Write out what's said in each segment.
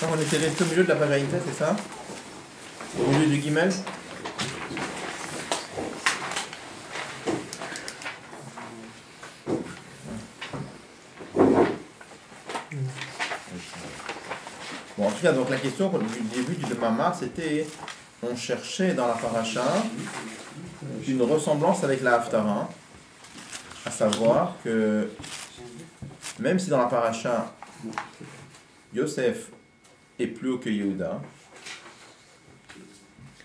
On était resté au milieu de la page Aïnta, c'est ça? Au milieu du Guimel. Bon, en tout cas, donc la question du début du Mamar, c'était on cherchait dans la paracha une ressemblance avec la Haftara, à savoir que même si dans la paracha Yosef est plus haut que Yehuda,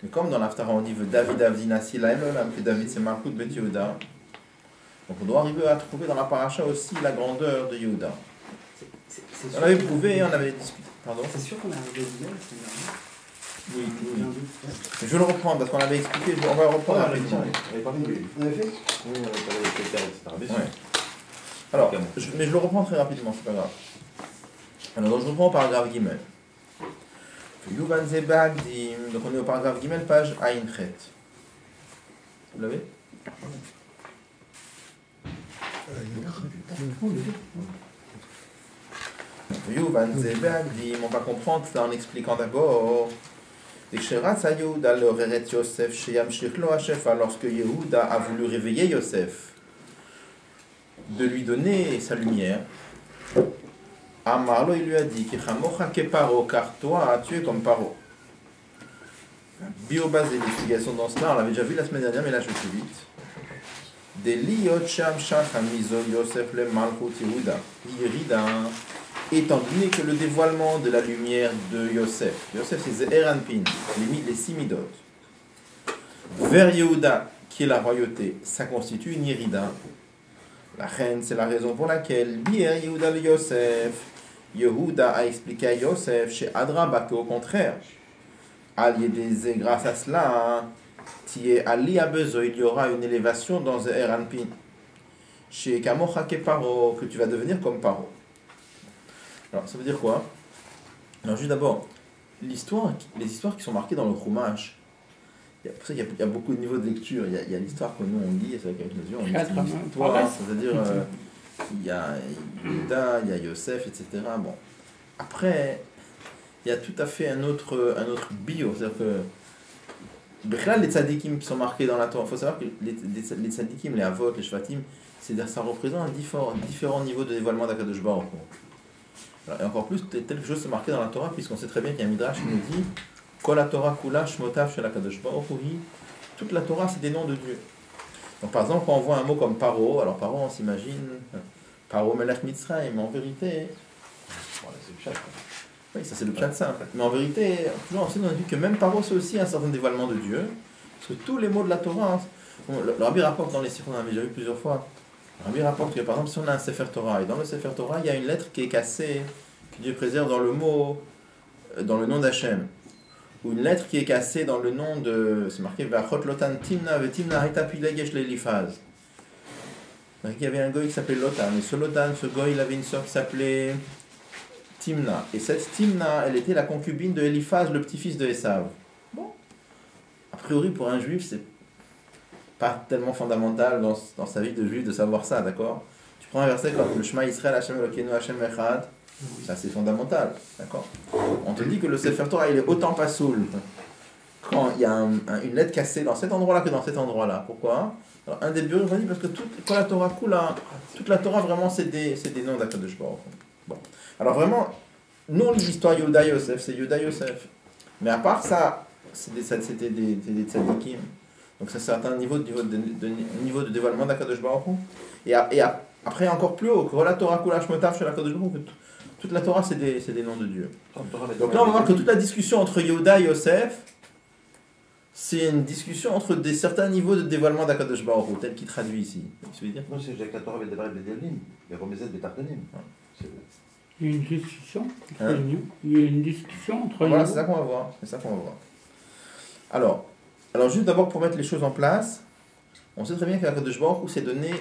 mais comme dans l'Haftara on dit David Avdinasi Laelolam, que David c'est Malchut Bet Yehuda, donc on doit arriver à trouver dans la paracha aussi la grandeur de Yehuda. On avait prouvé, on avait discuté. Pardon? C'est sûr qu'on a arrivé au Guimel la semaine dernière? Oui, oui. Je vais le reprendre parce qu'on avait expliqué, on va le reprendre rapidement. On avait fait? Oui, on avait parlé de Peter, etc. Ouais. Alors, mais je le reprends très rapidement, c'est pas grave. Alors, donc je reprends au paragraphe Gimel. Yuvan Zebagdim, donc on est au paragraphe Gimel, page Aïnchet. Vous l'avez? Yuvan Zebagdim, on va comprendre ça en expliquant d'abord. Lorsque Yehuda a voulu réveiller Yosef, de lui donner sa lumière, Amarlo, il lui a dit car toi tu es comme Paro. Biobase et l'explication dans cela, on l'avait déjà vu la semaine dernière, mais là je vais plus vite. Étant donné que le dévoilement de la lumière de Yosef c'est Ze'er Anpin, les 6 midot, vers Yehuda, qui est la royauté, ça constitue une Yérida. La reine, c'est la raison pour laquelle Bier Yehuda le Yosef, Yehuda a expliqué à Yosef chez Adraba qu'au contraire, grâce à cela, Ali a besoin, il y aura une élévation dans Ze'er Anpin. Chez Kamocha ke Paro, que tu vas devenir comme Paro. Alors, ça veut dire quoi? Alors, juste d'abord, les histoires qui sont marquées dans le Chumash, il y a beaucoup de niveaux de lecture. Il y a l'histoire que nous on lit, c'est avec mesure, on lit l'histoire, c'est-à-dire il y a Yehuda, il y a Yosef, etc. Bon, après, il y a tout à fait un autre bio, c'est-à-dire que les tzadikim qui sont marqués dans la Torah, il faut savoir que les tzadikim, les avot, les shvatim, c'est-à-dire ça représente différents niveaux de dévoilement d'Akadosh Baruch Hu. Et encore plus, quelque chose c'est marqué dans la Torah, puisqu'on sait très bien qu'il y a un midrash qui nous dit Kol Torah Kula Shmotav Shel HaKadosh Baruch Hu. Toute la Torah, c'est des noms de Dieu. Donc par exemple, quand on voit un mot comme Paro, alors Paro, on s'imagine Paro Melech Mitzrayim, mais en vérité, C'est le chat. oui, ça c'est le pshat ça. Mais en vérité, toujours on a dit que même Paro, c'est aussi un certain dévoilement de Dieu. Parce que tous les mots de la Torah, le Rabbi rapporte dans les sikhs, on avait déjà vu plusieurs fois. Le Rabbi rapporte que par exemple, si on a un Sefer Torah, et dans le Sefer Torah, il y a une lettre qui est cassée, que Dieu préserve dans le mot, dans le nom d'Hachem. Ou une lettre qui est cassée dans le nom de. C'est marqué Vachot Lotan Timna Vetimna Haita Pilegesh Lelifaz. Il y avait un goy qui s'appelait Lotan. Et ce Lotan, ce goy, il avait une sœur qui s'appelait Timna. Et cette Timna, elle était la concubine de Eliphaz, le petit-fils de Esav. Bon. A priori, pour un juif, c'est pas tellement fondamental dans sa vie de juif de savoir ça, d'accord? Tu prends un verset comme le Shema Yisrael Hashem Elokeinu Hashem Echad. Ça c'est fondamental, d'accord? On te dit que le Sefer Torah il est autant pas soul quand il y a une lettre cassée dans cet endroit-là que dans cet endroit-là. Pourquoi? Alors, un des bureaux va dire parce que quand la Torah coule, toute la Torah vraiment c'est des noms d'Akadosh Baruch Hu. Bon, alors vraiment, nous l'histoire Yehuda Yosef, c'est Yehuda Yosef. Mais à part ça, c'était des tzadikim. Donc c'est un certain niveau de dévoilement d'Akadosh Baruch Hu. Et après encore plus haut, que la Torah coule Shmotav Shel HaKadosh Baruch Hu. Toute la Torah, c'est des noms de Dieu. Donc là, on va voir que toute la discussion entre Yehuda et Yosef, c'est une discussion entre certains niveaux de dévoilement d'Akadosh Baruch Hu, tel qu'il traduit ici. Qu'est-ce que tu veux dire? Non, c'est avec la Torah et des Barim et des Elim. Les Romezet et Tartanim. Il y a une discussion entre nous. Il y a une discussion entre nous. Voilà, c'est ça qu'on va voir. Alors, juste d'abord pour mettre les choses en place, on sait très bien qu'Akadosh Baruch Hu s'est donné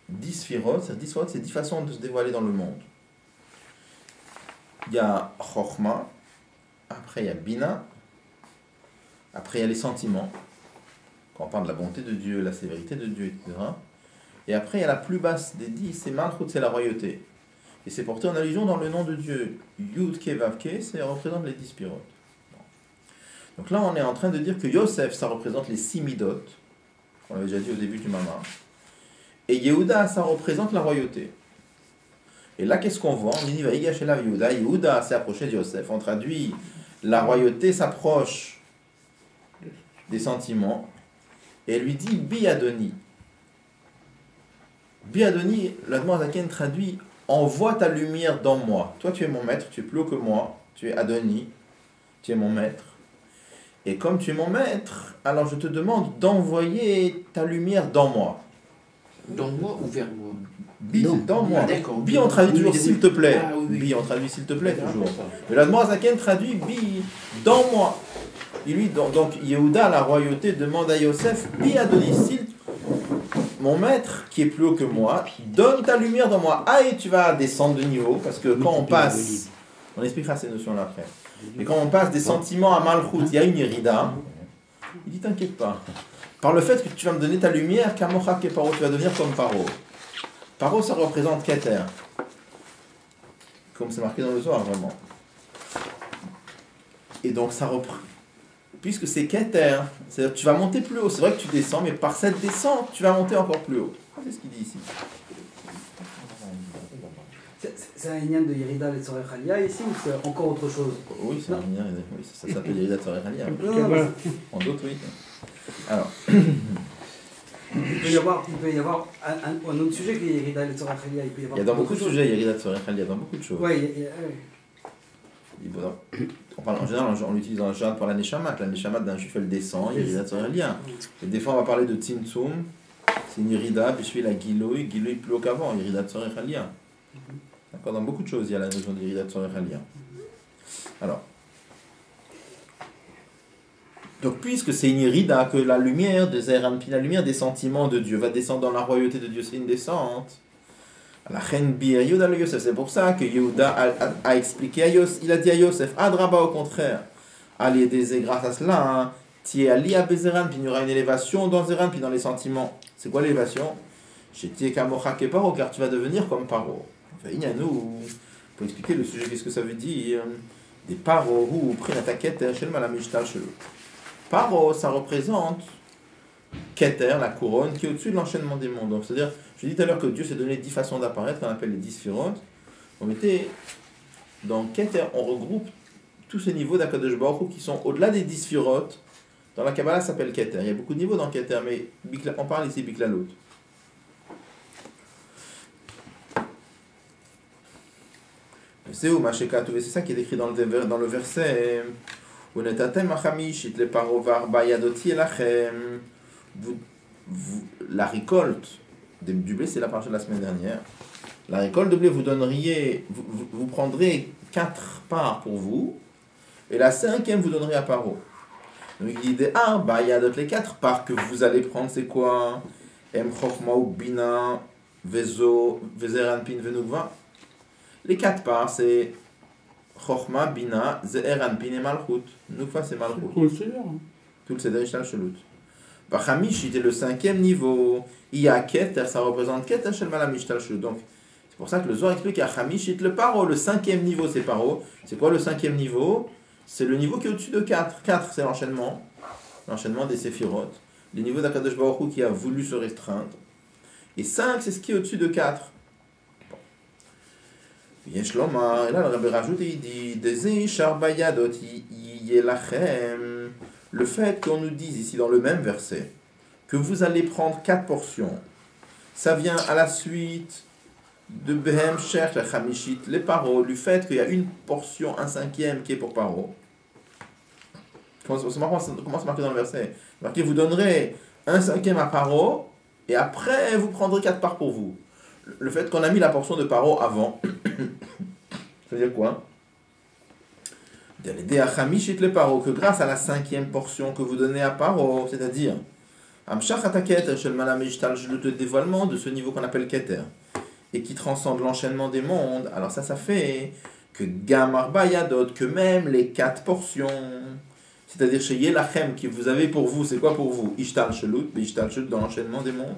10 sphirot. C'est 10 sphirot, c'est 10 façons de se dévoiler dans le monde. Il y a Chokhmah, après il y a Bina, après il y a les sentiments, quand on parle de la bonté de Dieu, la sévérité de Dieu, etc. Et après, il y a la plus basse des 10, c'est Malchut, c'est la royauté. Et c'est porté en allusion dans le nom de Dieu. Yud Ke Vav Ke, ça représente les 10 pirotes. Donc là, on est en train de dire que Yosef, ça représente les 6 midot. On l'avait déjà dit au début du Mama. Et Yehuda, ça représente la royauté. Et là, qu'est-ce qu'on voit? On dit Vaïgashelav Yehuda. Yehuda s'est approché de Yosef. On traduit la royauté s'approche des sentiments. Et elle lui dit Bi Adoni. Bi Adoni, l'Admor Zaken traduit envoie ta lumière dans moi. Toi, tu es mon maître, tu es plus haut que moi. Tu es Adoni, tu es mon maître. Et comme tu es mon maître, alors je te demande d'envoyer ta lumière dans moi. Dans moi ou vers moi? Bi, Non. dans moi. Ah, d'accord. Bi, on traduit toujours Oui, s'il te plaît. Ah, oui, oui. Bi, on traduit s'il te plaît toujours. D'accord. Mais l'Admor Zaken traduit Bi, dans moi. Et lui, donc Yehuda, la royauté, demande à Yosef, Bi Adoni, mon maître qui est plus haut que moi, donne ta lumière dans moi. Ah, et tu vas descendre de niveau, parce que quand on passe, on expliquera ces notions-là après. Et quand on passe des sentiments à Malchut, il y a une irida. Il dit t'inquiète pas. Par le fait que tu vas me donner ta lumière, Kamocha Keparo, tu vas devenir comme Paro. Paro, ça représente Keter. Comme c'est marqué dans le Zohar, vraiment. Et donc ça reprend. Puisque c'est Keter, c'est-à-dire que tu vas monter plus haut. C'est vrai que tu descends, mais par cette descente, tu vas monter encore plus haut. C'est ce qu'il dit ici. C'est un lien de Yerida et Tzorech Aliyah ici ou c'est encore autre chose? Oui, c'est un lien, oui, ça s'appelle Yerida Tzorech Aliyah. Non, non, En d'autres, oui. Alors, il peut y avoir un autre sujet que Yerida et Tzorech Aliyah. il y a dans beaucoup de sujets Yerida Tzorech Aliyah, dans beaucoup de choses. Oui, On parle, en général, on l'utilise en général pour la Neshamat. La Neshamat d'un juif, elle descend, Yerida Tzorech Aliyah. Et des fois, on va parler de Tzimtzum, c'est une Yerida, puis je fais la Giloui plus haut qu'avant, Yerida Tzorech Aliyah. D'accord, dans beaucoup de choses, il y a la notion de Yerida Tzorech Aliyah. Alors, donc puisque c'est une Yerida, que la lumière de Zeranpi, la lumière des sentiments de Dieu va descendre dans la royauté de Dieu, c'est une descente. La reine Bir Yehuda le Yosef, c'est pour ça que Yehuda a expliqué à Yosef, il a dit à Yosef, Adraba au contraire, allez des grâce à cela, Tié Ali à Bezeran, puis il y aura une élévation dans Zeran, puis dans les sentiments. C'est quoi l'élévation? Chez Tié Kamocha Keparo, car tu vas devenir comme Paro. Enfin, il y a nous, pour expliquer le sujet, qu'est-ce que ça veut dire? Des Paro, ou Prinata Keter, Shelma la Mishtal Shelou. Paro, ça représente Keter, la couronne, qui est au-dessus de l'enchaînement des mondes. Donc, c'est-à-dire, je dis tout à l'heure que Dieu s'est donné 10 façons d'apparaître, qu'on appelle les 10 sphirotes. On mettait, dans Keter, on regroupe tous ces niveaux d'Akadosh Baruch Hu qui sont au-delà des 10 sphirotes. Dans la Kabbalah, ça s'appelle Keter. Il y a beaucoup de niveaux dans Keter, mais on parle ici Biklalot. C'est où c'est ça qui est écrit dans le verset. La récolte du blé, c'est la partie de la semaine dernière. La récolte de blé, vous prendrez 4 parts pour vous, et la 5e vous donnerez à Paro. Donc il dit les 4 parts que vous allez prendre, c'est quoi? Bina, Vezo, Vezeranpin, Venugva. Les 4 parts, c'est Chochma, Bina, Ze'eranpin et Malchut. Nukva, c'est Malchut. Tout le Seder Ishtal Shelut. Bachamishit est le 5e niveau. Iya Keter, ça représente Keter Shel Malam Ishtal Shelut. Donc, c'est pour ça que le Zohar explique à Chamishit le Paro. Le 5e niveau, c'est Paro. C'est quoi le 5e niveau? C'est le niveau qui est au-dessus de 4. 4, c'est l'enchaînement des Séphirotes. Le niveau d'Akadosh Baruch Hu qui a voulu se restreindre. Et 5, c'est ce qui est au-dessus de 4. Et là, le Rabbi rajoute et il dit le fait qu'on nous dise ici dans le même verset que vous allez prendre 4 portions, ça vient à la suite de Behem Shech, la Chamishit, les Paro, du fait qu'il y a une portion, un 5e qui est pour Paro. Comment c'est marqué dans le verset? Marqué, vous donnerez un 5e à Paro et après vous prendrez 4 parts pour vous. Le fait qu'on a mis la portion de Paro avant, ça veut dire quoi? Que grâce à la 5e portion que vous donnez à Paro, c'est-à-dire le dévoilement de ce niveau qu'on appelle Keter, et qui transcende l'enchaînement des mondes, alors ça fait que Gamar Bayadot, que même les 4 portions, c'est-à-dire chez Yelachem, que vous avez pour vous, c'est quoi pour vous? Ishtal Shelut, dans l'enchaînement des mondes.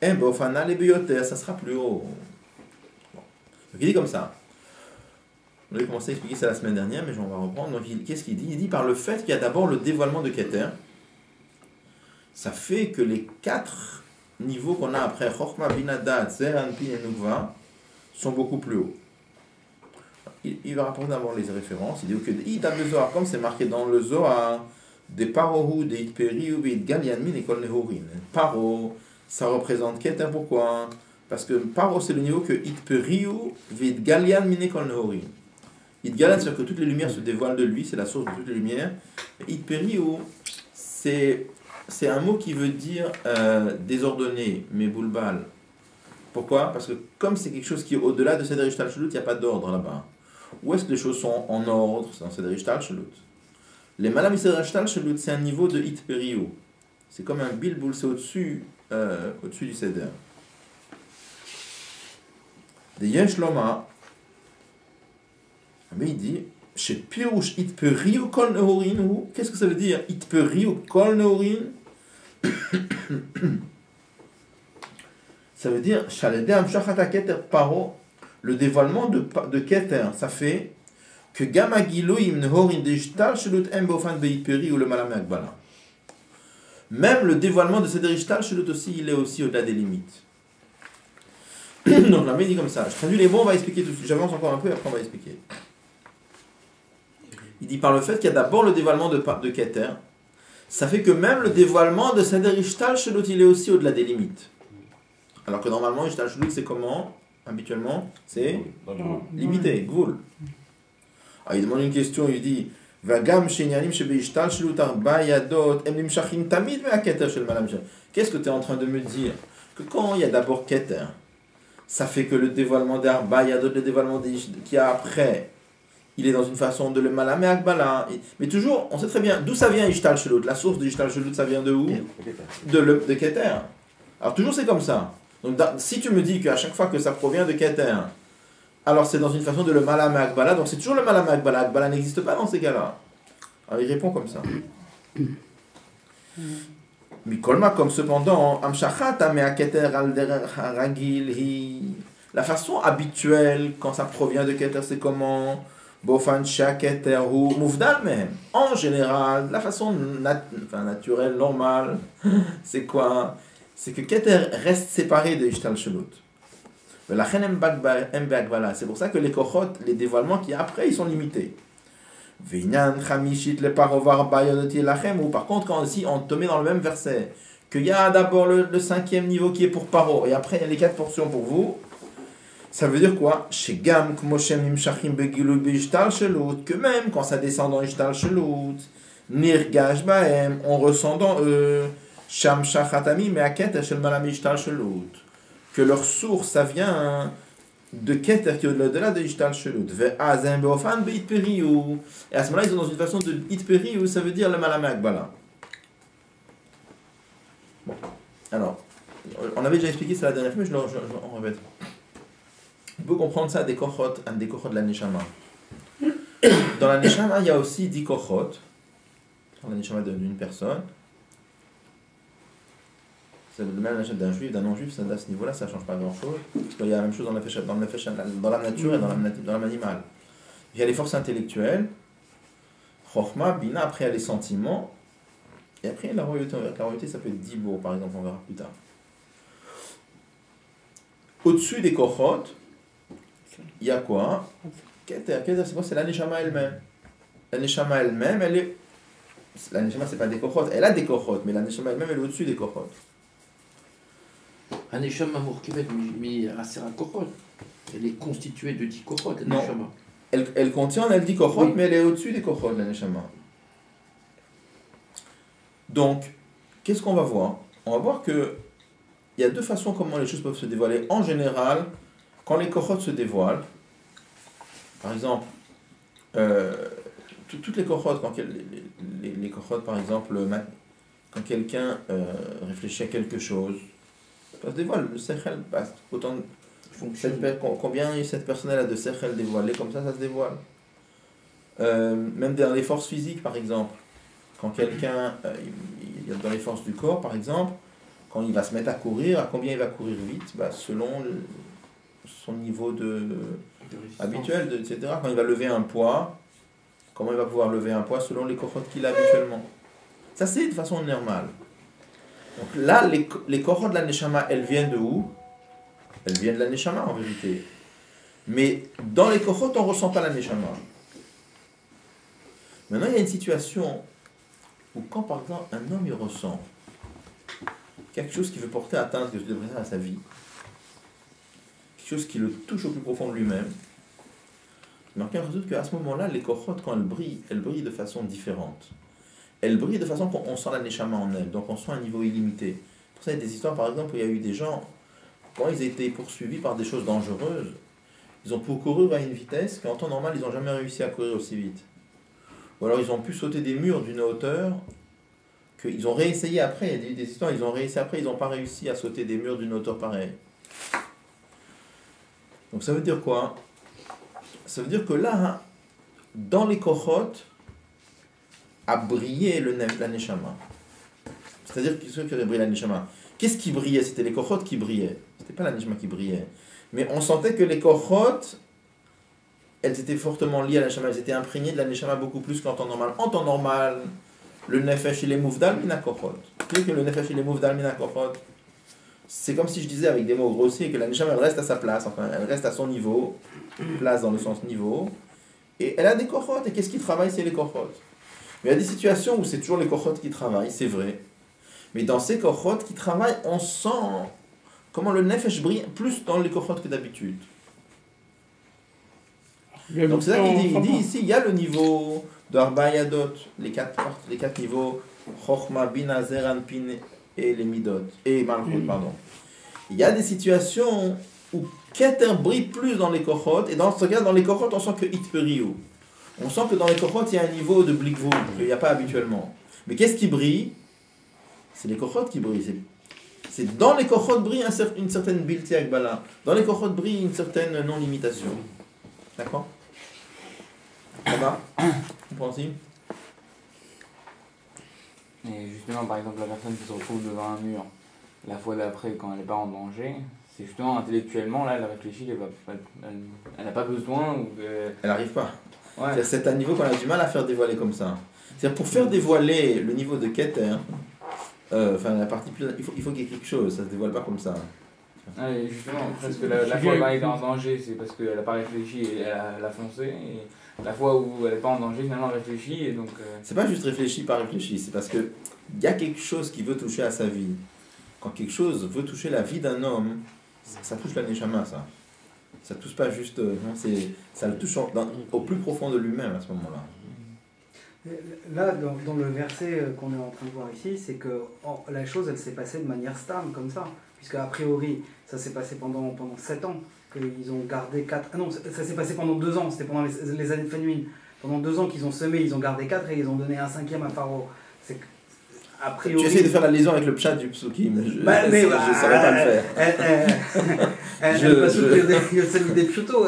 Eh ben, fanal et bioter, ça sera plus haut. Bon. Donc il dit comme ça. On avait commencé à expliquer ça la semaine dernière, mais on va reprendre. Donc qu'est-ce qu'il dit? Il dit par le fait qu'il y a d'abord le dévoilement de Keter, ça fait que les 4 niveaux qu'on a après Chochma, Binadat, Zer, Anpin et Nukva sont beaucoup plus hauts. Il va rapporter d'abord les références. Il dit que Ida le Zohar, comme c'est marqué dans le Zohar, des Parohu, des Itperi, ou des Galianmin et Kol Nehorin. Paro, ça représente Keter, pourquoi? Parce que Paro, c'est le niveau que Itperi, vid Galianmin et Kol Nehorin. Itgalian, c'est-à-dire que toutes les lumières se dévoilent de lui, c'est la source de toutes les lumières. Itperi, c'est un mot qui veut dire désordonné, mais boulbal. Pourquoi? Parce que comme c'est quelque chose qui est au-delà de Seder Ishtal Shelut, il n'y a pas d'ordre là-bas. Où est-ce que les choses sont en ordre? C'est dans Seder Ishtal Shelut. Les Malam Seder Ishtal Shelut, c'est un niveau de Itperiou. C'est comme un bilboul, c'est au-dessus du Seder. De Yesh Loma, mais il dit, chez Pirouche Itperiou Kol Nehorin, ou qu'est-ce que ça veut dire? Itperiou Kol Nehorin? Ça veut dire, le dévoilement de Keter, ça fait que même le dévoilement de Seder Ishtal Shelut aussi, il est aussi au-delà des limites. Donc la il dit comme ça. Je traduis les mots, on va expliquer tout de suite. J'avance encore un peu et après on va expliquer. Il dit par le fait qu'il y a d'abord le dévoilement de Keter, ça fait que même le dévoilement de Seder Ishtal Shelut, il est aussi au-delà des limites. Alors que normalement, Ishtal Shelut, c'est comment? Habituellement, c'est limité, Gvul. Alors il demande une question, il dit qu'est-ce que tu es en train de me dire? Que quand il y a d'abord Keter, ça fait que le dévoilement d'Arba Yadot, le dévoilement qu'il y a après, il est dans une façon de le Malamé Akbala. Mais toujours, on sait très bien d'où ça vient Ishtal Shelut. La source de Ishtal Shelut, ça vient de où? De Keter. Alors toujours c'est comme ça. Donc si tu me dis qu'à chaque fois que ça provient de Keter, alors c'est dans une façon de le Malam et Akbala, donc c'est toujours le Malam et Akbala. Akbala n'existe pas dans ces cas-là. Alors il répond comme ça. Mikolma, comme cependant, Amshachata me Keter al ragil, la façon habituelle quand ça provient de Keter, c'est comment? Bofan Keter ou Mouvdal même. En général, la façon naturelle, normale, c'est quoi? C'est que Keter reste séparé de Ishtal Shelut. C'est pour ça que les kochot, les dévoilements qui après, ils sont limités. Ou par contre, quand aussi on te met dans le même verset, qu'il y a d'abord le 5e niveau qui est pour Paro, et après il y a les 4 portions pour vous, ça veut dire quoi? Que même quand ça descend dans Ishtal Shelut, Nirgash Baem, on ressent dans eux. Sham Shachatami mais à Keter shel Malam Ishtal Shelut, que leur source ça vient de Keter qui est au-delà de Ishtal Shelut. Ve'azem be'ofan be'itperiou, et à ce moment-là ils sont dans une façon de itperiou, ça veut dire le Malam Akbala. Bon, alors on avait déjà expliqué ça la dernière fois, mais on répète. On peut comprendre ça des kochot de la Neshama. Dans la Neshama il y a aussi 10 kochot. Dans la Neshama d'une personne. C'est le même d'un juif, d'un non-juif, à ce niveau-là, ça ne change pas grand-chose. Parce qu'il y a la même chose dans la nature et dans l'âme animale. Il y a les forces intellectuelles, Chochma, Bina, après il y a les sentiments, et après il y a la royauté. La royauté, ça peut être Dibour, par exemple, on verra plus tard. Au-dessus des Kochot, il y a quoi? Keter, c'est quoi? C'est la Neshama elle-même. La Neshama elle-même, elle est... La Neshama, c'est pas des Kochot, elle a des Kochot, mais la Neshama elle-même, elle est au-dessus des Kochot. Aneshama Mourkivet Asera Kochot. Elle est constituée de 10 Kochot, non. Aneshama. Elle contient, elle dit Kochot, oui. Mais elle est au-dessus des Kochot, l'Aneshama. Donc, qu'est-ce qu'on va voir? On va voir que il y a deux façons comment les choses peuvent se dévoiler. En général, quand les Kochot se dévoilent, par exemple, toutes les Kochot, quand les Kochot, par exemple, quand quelqu'un réfléchit à quelque chose, ça se dévoile, le sechel passe autant combien cette personne a de sechel dévoilé, comme ça se dévoile. Même dans les forces physiques par exemple, quand quelqu'un dans les forces du corps par exemple, quand il va se mettre à courir, à combien il va courir vite, selon son niveau habituel, etc. Quand il va lever un poids, comment il va pouvoir lever un poids selon les cohortes qu'il a habituellement. Ça, c'est de façon normale. Donc là, les cohortes de la Neshama, elles viennent de où? Elles viennent de la Neshama, en vérité. Mais dans les cohortes, on ne ressent pas la Neshama. Maintenant, il y a une situation où quand, par exemple, un homme, il ressent quelque chose qui veut porter atteinte à sa vie, quelque chose qui le touche au plus profond de lui-même, marqué en résulte qu'à ce moment-là, les cohortes, quand elles brillent de façon différente. Elles brillent de façon qu'on sent la Neshama en elles, donc on sent un niveau illimité. Pour ça, il y a des histoires, par exemple, où il y a eu des gens, quand ils étaient poursuivis par des choses dangereuses, ils ont pu courir à une vitesse qu'en temps normal, ils n'ont jamais réussi à courir aussi vite. Ou alors ils ont pu sauter des murs d'une hauteur qu'ils ont réessayé après. Il y a des histoires, ils ont réessayé après, ils n'ont pas réussi à sauter des murs d'une hauteur pareille. Donc ça veut dire quoi? Ça veut dire que là, dans les cohortes, a brillé la Neshama. C'est-à-dire qu'est-ce qui a brillé la Neshama? Qu'est-ce qui brillait? C'était les cohortes qui brillaient. C'était pas la Neshama qui brillait. Mais on sentait que les cohortes, elles étaient fortement liées à la Neshama. Elles étaient imprégnées de la Neshama beaucoup plus qu'en temps normal. En temps normal, le Nefesh il est mouvdal mina kohot. Plus que le Nefesh il est mouvdal mina kohot, c'est comme si je disais avec des mots grossiers que la Neshama elle reste à sa place, enfin elle reste à son niveau, place dans le sens niveau, et elle a des kohot. Et qu'est-ce qui travaille? C'est les kohot. Mais il y a des situations où c'est toujours les kohot qui travaillent, c'est vrai. Mais dans ces kohot qui travaillent, on sent comment le Nefesh brille plus dans les kohot que d'habitude. Donc c'est ça qu'il dit ici, il y a le niveau de Arba Yadot, les quatre niveaux, Chochma, Bina, Zeran, Pin et les Midot, et Malchut, pardon. Il y a des situations où Keter brille plus dans les kohot, et dans ce cas, dans les kohot, on sent que Itperiou. On sent que dans les kohot, il y a un niveau de Blikvou, qu'il n'y a pas habituellement. Mais qu'est-ce qui brille? C'est les kohot qui brillent. C'est dans les kohot brille une certaine Bilti Akbala. Dans les kohot brille une certaine non-limitation. D'accord? Ça va? Compréhensible? Et justement, par exemple, la personne qui se retrouve devant un mur, la fois d'après, quand elle n'est pas en danger, c'est justement intellectuellement, là, elle réfléchit, elle n'a pas besoin. Elle n'arrive pas. Ouais. C'est à un niveau qu'on a du mal à faire dévoiler comme ça. C'est-à-dire, pour faire dévoiler le niveau de Keter, la partie plus. Il faut qu'il y ait quelque chose, ça ne se dévoile pas comme ça. Ouais, justement, parce que la fois où elle est en danger, c'est parce qu'elle n'a pas réfléchi et elle a foncé. Et la fois où elle n'est pas en danger, finalement, elle réfléchit. Et donc, C'est pas juste réfléchi, pas réfléchi, c'est parce qu'il y a quelque chose qui veut toucher à sa vie. Quand quelque chose veut toucher la vie d'un homme, ça touche la Neshama, ça. Ça touche pas juste. Non, ça le touche au plus profond de lui-même à ce moment-là. Là, dans le verset qu'on est en train de voir ici, c'est que la chose, elle s'est passée de manière stable, comme ça. Puisque, a priori, ça s'est passé pendant 7 ans, qu'ils ont gardé 4... Ah non, ça s'est passé pendant 2 ans, c'était pendant les années de famine. Pendant 2 ans qu'ils ont semé, ils ont gardé 4 et ils ont donné un 5e à Pharaon. C'est que, a priori... Tu essaies de faire la liaison avec le pshat du psukim, mais je ne saurais pas le faire. Celui des pshuto.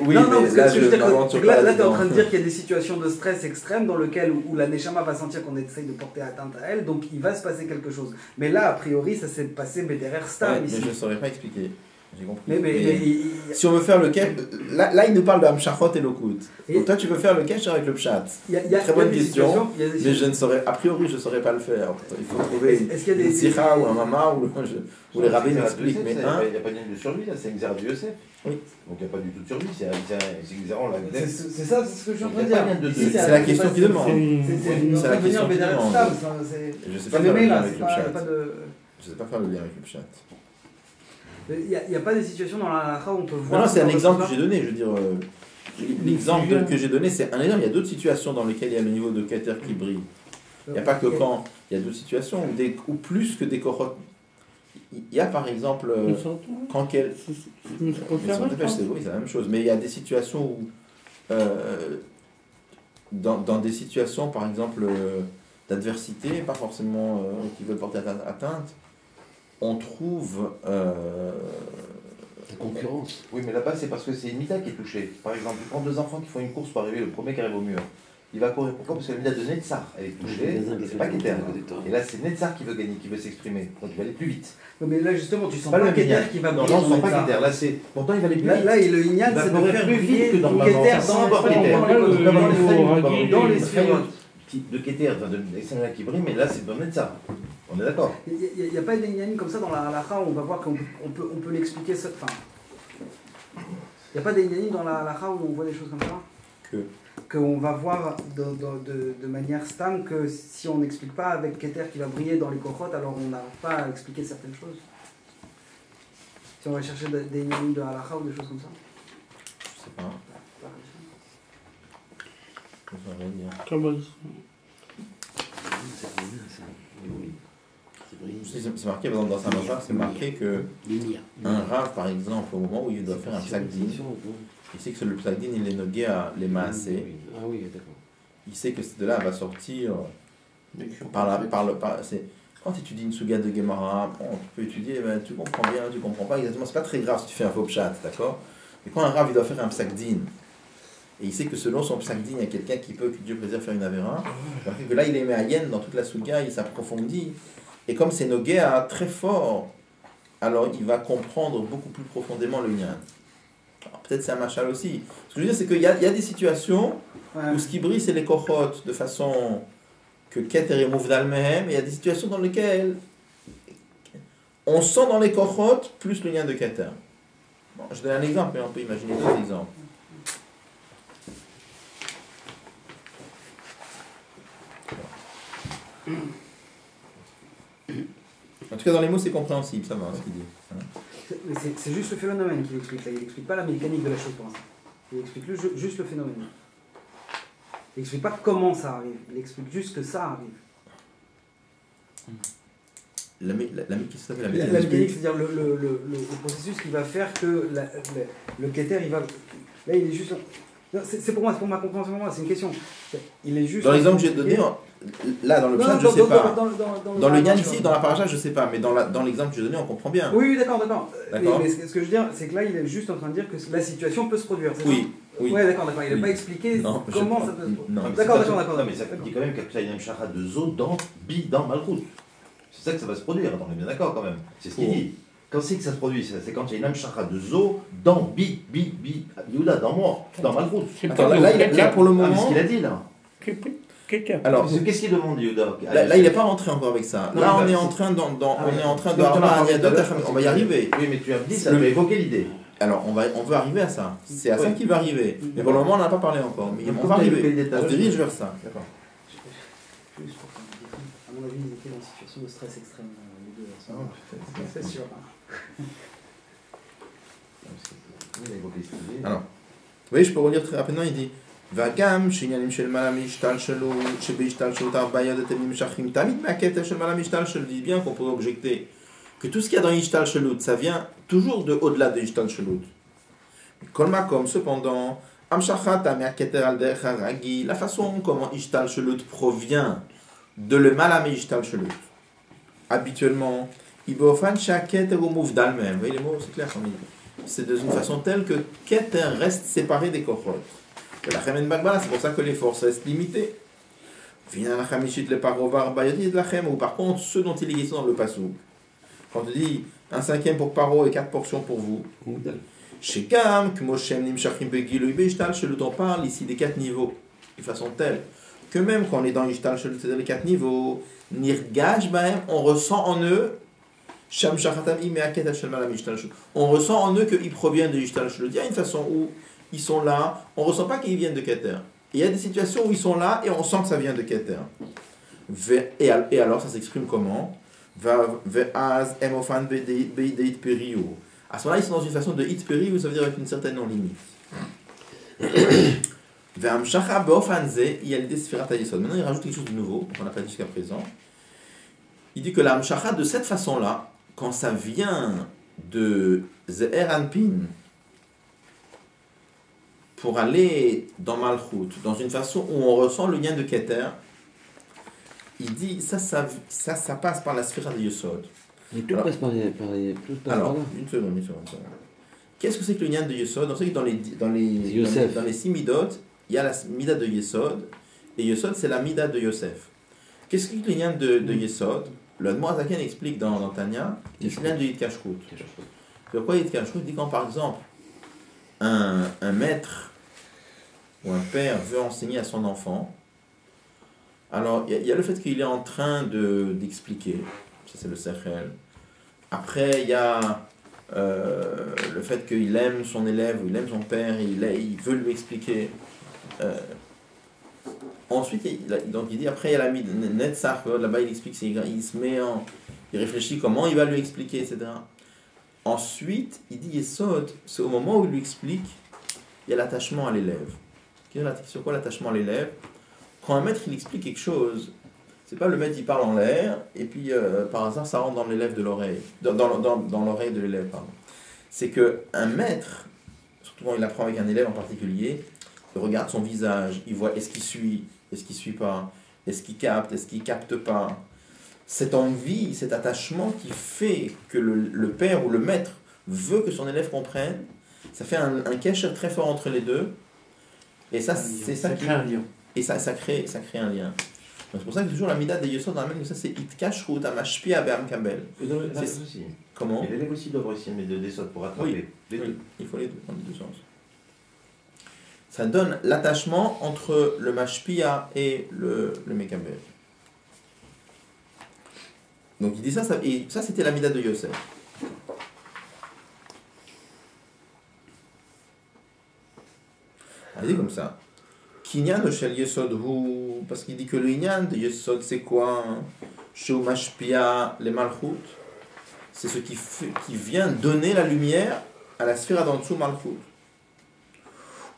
Oui, non, mais parce que là, tu es en train de là-dedans. dire qu'il y a des situations de stress extrême dans lesquelles où la Neshama va sentir qu'on essaye de porter atteinte à elle, donc il va se passer quelque chose. Mais là, a priori, ça s'est passé Bederer Stam Ouais, ici. mais je ne saurais pas expliquer. J'ai compris. Mais si on veut faire le cache, là il nous parle de Hamshachot et Lokut. Donc toi tu veux faire le cache avec le pshat. Très bonne question, mais je ne saurais, a priori je ne saurais pas le faire. Il faut trouver une sira ou un mama où les rabbins m'expliquent. Mais il n'y a pas de ligne de survie là, c'est une xère de Yosef. Oui. Donc il n'y a pas du tout de survie, c'est une xéron là. c'est ça, c'est ce que je suis en train de Il y a pas dire. de Ici, c'est la question qu'il demande. C'est la question qu'il demande. Je ne sais pas faire le lien avec le pshat. Je ne sais pas faire le lien avec le pshat. Il n'y a pas des situations dans la halakha où on peut voir... Non, c'est un exemple que j'ai donné. Je veux dire, l'exemple que j'ai donné, c'est un exemple. Il y a d'autres situations dans lesquelles il y a le niveau de Keter qui brille. Il n'y a pas que quand. Il y a d'autres situations où plus que des kohot. Il y a par exemple. Quand quel. Oui, c'est la même chose. Mais il y a des situations où. Dans des situations, par exemple, d'adversité, pas forcément qui veulent porter atteinte, on trouve La concurrence. Oui, mais là-bas, c'est parce que c'est une mita qui est touchée. Par exemple, tu prends 2 enfants qui font une course pour arriver, le premier qui arrive au mur. il va courir. Pourquoi? Parce que la mida de Netzar, elle est touchée, c'est pas Keter. Et là, c'est Netzar qui veut gagner, qui veut s'exprimer. Donc il va aller plus vite. Mais là, justement, tu sens Pas pas le Keter Minyan. qui va Non, briller là, on dans sent pas Netzar. Keter. Là, c'est. Pourtant, il va aller plus vite. Là, le Inyan, Il va c'est de courir faire plus vite briller que du normalement. Keter C'est dans encore dans Keter. dans les sphérotes. De Keter, d'extérieur qui brille, mais là, c'est dans Netzar. On est d'accord. Il n'y a pas d'Inyan comme ça dans la halakha où on va voir qu'on peut l'expliquer. Enfin, il n'y a pas d'Inyan dans la halakha où on voit des choses comme ça qu'on va voir de manière stam que si on n'explique pas avec Keter qui va briller dans les kochot, alors on n'arrive pas à expliquer certaines choses. Si on va chercher des Inyan de halakha ou des choses comme ça. Je sais pas. Je sais rien dire. Kabbalah. C'est marqué dans sa mazar, c'est marqué que un rave, par exemple, au moment où il doit faire un psak-din, il sait que le psak-din, il est nogué à les maasé. Ah oui, d'accord. Il sait que de là va sortir quand tu étudies une souga de Gemara, bon, tu peux étudier, ben, tu comprends bien, tu comprends pas exactement, c'est pas très grave si tu fais un faux pshat, d'accord? Mais quand un rave, il doit faire un psak-din, et il sait que selon son psak-din, il y a quelqu'un qui peut, que Dieu préserve, faire une avéra, que là, il est méayen dans toute la souga, il s'approfondit. Et comme c'est Nogéa très fort, alors il va comprendre beaucoup plus profondément le Inyan. Peut-être c'est un machal aussi. Ce que je veux dire, c'est qu'il y a des situations où ce qui brille, c'est les kochot, de façon que Keter est mouf d'Almehem, et il y a des situations dans lesquelles on sent dans les kochot plus le Inyan de Keter. Bon, je donne un exemple, mais on peut imaginer d'autres exemples. En tout cas, dans les mots, c'est compréhensible, ça va, ce qu'il dit. Mais c'est juste le phénomène qu'il explique là. Il n'explique pas la mécanique de la chose pour l'instant. Il explique juste le phénomène. Il n'explique pas comment ça arrive. Il explique juste que ça arrive. La mécanique, La mécanique, c'est-à-dire le processus qui va faire que le Keter, il va... Là, il est juste... C'est pour moi, c'est pour ma compréhension, c'est une question. Il est juste... Dans l'exemple que j'ai donné, là, dans le chat, je ne sais pas. Dans le Yann ici, dans la paracha, je ne sais pas, mais dans l'exemple que j'ai donné, on comprend bien. Oui, d'accord. Mais ce que je veux dire, c'est que là, il est juste en train de dire que la situation peut se produire, c'est ça? Oui. Ouais, d'accord. Il n'a pas expliqué comment ça peut se produire. Non. D'accord. Non, mais ça dit quand même qu'il y a une shara de zo dans Malchut. C'est ça que ça va se produire, on est bien d'accord quand même. C'est ce qu'il dit. Quand c'est que ça se produit, c'est quand il y a une amshara de zo dans Yehuda, dans moi, dans Malchut. Attends, là, pour le moment... c'est ce qu'il a dit là. Alors, qu'est-ce qu'il demande Yehuda? Là, il n'est pas rentré encore avec ça. Là, on est en train de... On va y arriver. Oui, mais tu as dit, ça doit évoquer l'idée. Alors, on veut arriver à ça. C'est à ça qu'il va arriver. Mais pour le moment, on n'en a pas parlé encore. Mais on va arriver. On se dirige vers ça. D'accord. Juste pour à mon avis, ils étaient dans une situation de stress extrême, les deux. C'est sûr. Alors, vous voyez, je peux relire très rapidement. Il dit Vagam, Shinyanim Shel Malam Ishtal Shelo, Shebe Ishtal Shotar Bayad Etemim Shachim Tamid Maket Shel Malam Ishtal Shel. Dit bien qu'on peut objecter que tout ce qu'il y a dans Ishtal Shelut, ça vient toujours de au-delà de Ishtal Shelut. Kolmakom, cependant, Amshachat Amerketer Alder Haragi, la façon comment Ishtal Shelut provient de le Malam Ishtal Shelut. Habituellement, Ibofan Shaketer ou Mouf d'Almem. Vous voyez les mots, c'est clair comme il dit. C'est d'une façon telle que Keter reste séparé des Kochot. La Chemen Bagbala, c'est pour ça que les forces restent limitées. Ou par contre, ceux dont il est question dans le Passouk. Quand on dit un cinquième pour Paro et 4 portions pour vous. Chez Kam, Kmoshem Nimshachim Begilo Ibeshtal, chez le temps parle ici des 4 niveaux. De façon telle que même quand on est dans Ishtal, chez les 4 niveaux, Nirgaj Bahem, on ressent en eux. On ressent en eux qu'ils proviennent de Ishtal Shelut. Il y a une façon où ils sont là, on ne ressent pas qu'ils viennent de Keter. Il y a des situations où ils sont là et on sent que ça vient de Keter. Et alors, ça s'exprime comment? À ce moment-là, ils sont dans une façon de hitperi, où ça veut dire avec une certaine non-limite. Il y a l'idée Sfirat HaYesod. Maintenant, il rajoute quelque chose de nouveau, qu'on n'a pas dit jusqu'à présent. Il dit que la Hamshacha, de cette façon-là, quand ça vient de Ze'er Anpin, pour aller dans Malchut, dans une façon où on ressent le lien de Keter, il dit ça passe par la Sphira de Yesod. Mais tout passe par là. Alors, une seconde. Qu'est-ce que c'est que le lien de Yesod? On sait que dans les 6 midot, il y a la mida de Yesod, et Yesod, c'est la Mida de Yosef. Qu'est-ce que l'Inyan de Yesod? Le Admorazaken explique dans Tanya, c'est l'Inyan de Yitkashkut. Pourquoi Yitkashkut? Il dit quand par exemple, un maître ou un père veut enseigner à son enfant, alors il y a le fait qu'il est en train d'expliquer, ça c'est le Sechel. Après, il y a le fait qu'il aime son élève, ou il aime son père, il veut lui expliquer. Ensuite, donc il dit, après il y a la Netzach, là-bas il explique, il se met il réfléchit comment il va lui expliquer, etc. Ensuite, il dit Yesod, c'est au moment où il lui explique, il y a l'attachement à l'élève. Sur quoi l'attachement à l'élève? Quand un maître il explique quelque chose, c'est pas le maître il parle en l'air, et puis par hasard ça rentre dans l'élève de l'oreille, dans l'oreille de l'élève, pardon. C'est qu'un maître, surtout quand il apprend avec un élève en particulier, il regarde son visage, il voit est-ce qu'il suit, est-ce qu'il suit pas, est-ce qu'il capte pas. Cette envie, cet attachement qui fait que le père ou le maître veut que son élève comprenne, ça fait un kesher très fort entre les deux, et ça c'est ça qui crée un lien. Et ça crée un lien. Donc c'est pour ça que toujours la mida des Yesod ramène que ça c'est Itkashrut Amashpia Be'am Kabel. Comment? Et l'élève aussi doit essayer de des sortes pour attraper. Oui, Les deux. il faut les deux, dans les deux sens. Ça donne l'attachement entre le Mashpia et le Mekabel. Donc il dit ça, et ça c'était la mida de Yosef. Il dit comme ça. Kinyan shel Yesod hu, parce qu'il dit que le Inyan de Yesod c'est quoi? Sheu Mashpia le Malchut, c'est ce qui vient donner la lumière à la sphère d'en dessous Malchut.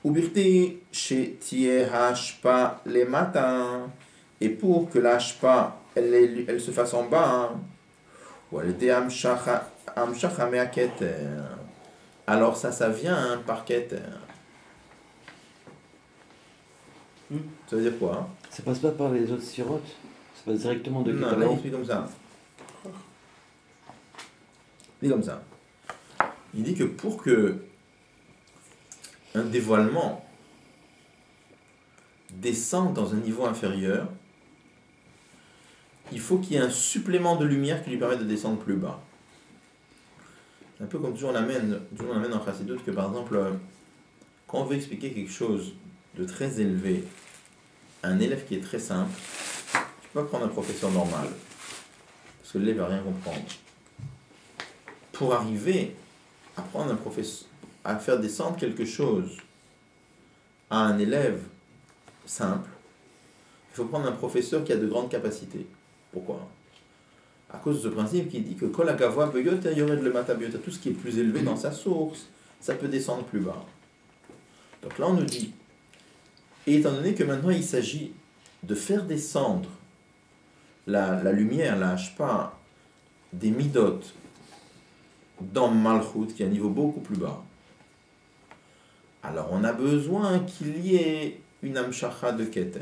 Ubirti chez Tieh Hashpa le matin, et pour que la Hashpa elle se fasse en bas, ou elle était Amshacha mea Keter, alors ça vient par Keter. Ça veut dire quoi? Ça passe pas par les autres sirotes, ça passe directement de Non, là il explique comme ça. Il dit comme ça. Il dit que pour que un dévoilement descende dans un niveau inférieur, il faut qu'il y ait un supplément de lumière qui lui permette de descendre plus bas. Un peu comme toujours on amène en Chassidut que par exemple, quand on veut expliquer quelque chose de très élevé à un élève qui est très simple, tu peux pas prendre un professeur normal, parce que l'élève va rien comprendre. Pour arriver à prendre un professeur, à faire descendre quelque chose à un élève simple, il faut prendre un professeur qui a de grandes capacités. Pourquoi? À cause de ce principe qui dit que Kol Agavoa Beyoter Yored le Mata Beyoter, tout ce qui est plus élevé dans sa source, ça peut descendre plus bas. Donc là on nous dit, et étant donné que maintenant il s'agit de faire descendre la lumière, la hashpa, des midot dans Malchut, qui est un niveau beaucoup plus bas, alors on a besoin qu'il y ait une Amshacha de Keter.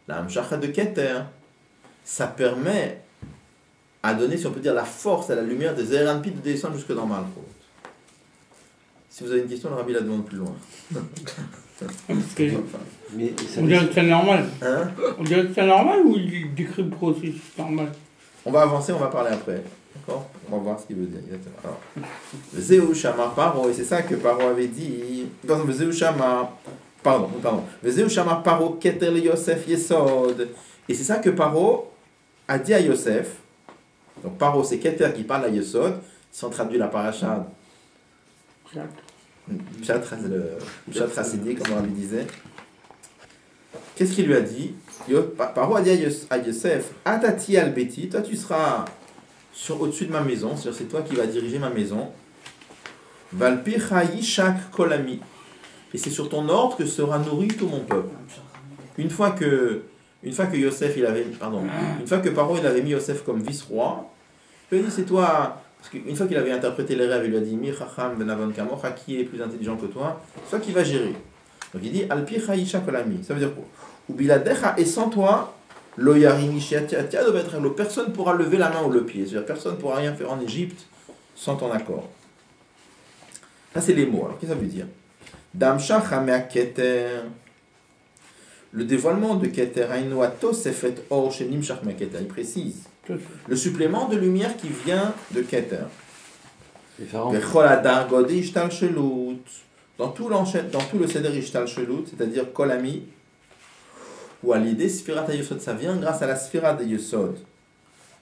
La Amshacha de Keter, ça permet à donner, si on peut dire, la force à la lumière des Zeranpit de descendre jusque dans Malchut. Si vous avez une question, le Rabbi la demande plus loin. Mais ça On dirait que c'est normal. Hein? On dirait que c'est normal ou il décrit le processus normal? On va avancer, on va parler après. D'accord? On va voir ce qu'il veut dire exactement. Alors, Zéou Shamar Paro, et c'est ça que Paro avait dit. Pardon, Zéou Shamar. Pardon. Zéou Shamar Paro Keter le Yosef Yesod. Et c'est ça que Paro a dit à Yosef. Donc Paro, c'est Keter qui parle à Yesod. Si on traduit la paracha. Pshat Rasidi, comme on lui disait. Qu'est-ce qu'il lui a dit? Paro a dit à Yosef, Atati al-Beti, toi tu seras au-dessus de ma maison, c'est toi qui vas diriger ma maison. Valpi Chayishak Kolami. Et c'est sur ton ordre que sera nourri tout mon peuple. Une fois que Paro il avait mis Yosef comme vice-roi, il lui a dit c'est toi. Parce qu'une fois qu'il avait interprété les rêves, il lui a dit Mi Chacham ben Avon Kamocha, qui est plus intelligent que toi, c'est toi qui vas gérer. Donc il dit Alpi Chayisha Kolami. Ça veut dire quoi? Ou Biladecha, et sans toi, Lo Yarimi Shiatia de Betrelo, personne ne pourra lever la main ou le pied. C'est-à-dire personne ne pourra rien faire en Égypte sans ton accord. Ça c'est les mots. Alors qu'est-ce que ça veut dire? Damsha Chamea Keter. Le dévoilement de Keter, Haïnoa Tosefet Or Shenim Shachma Keter, il précise. Le supplément de lumière qui vient de Keter. Les pharaons. Vechol Adar God Ishtal Shelut. Dans tout le Seder Ishtal Shelut, c'est-à-dire Kolami, ou à l'idée Sfirat Yosod, ça vient grâce à la Sfirat de Yosod.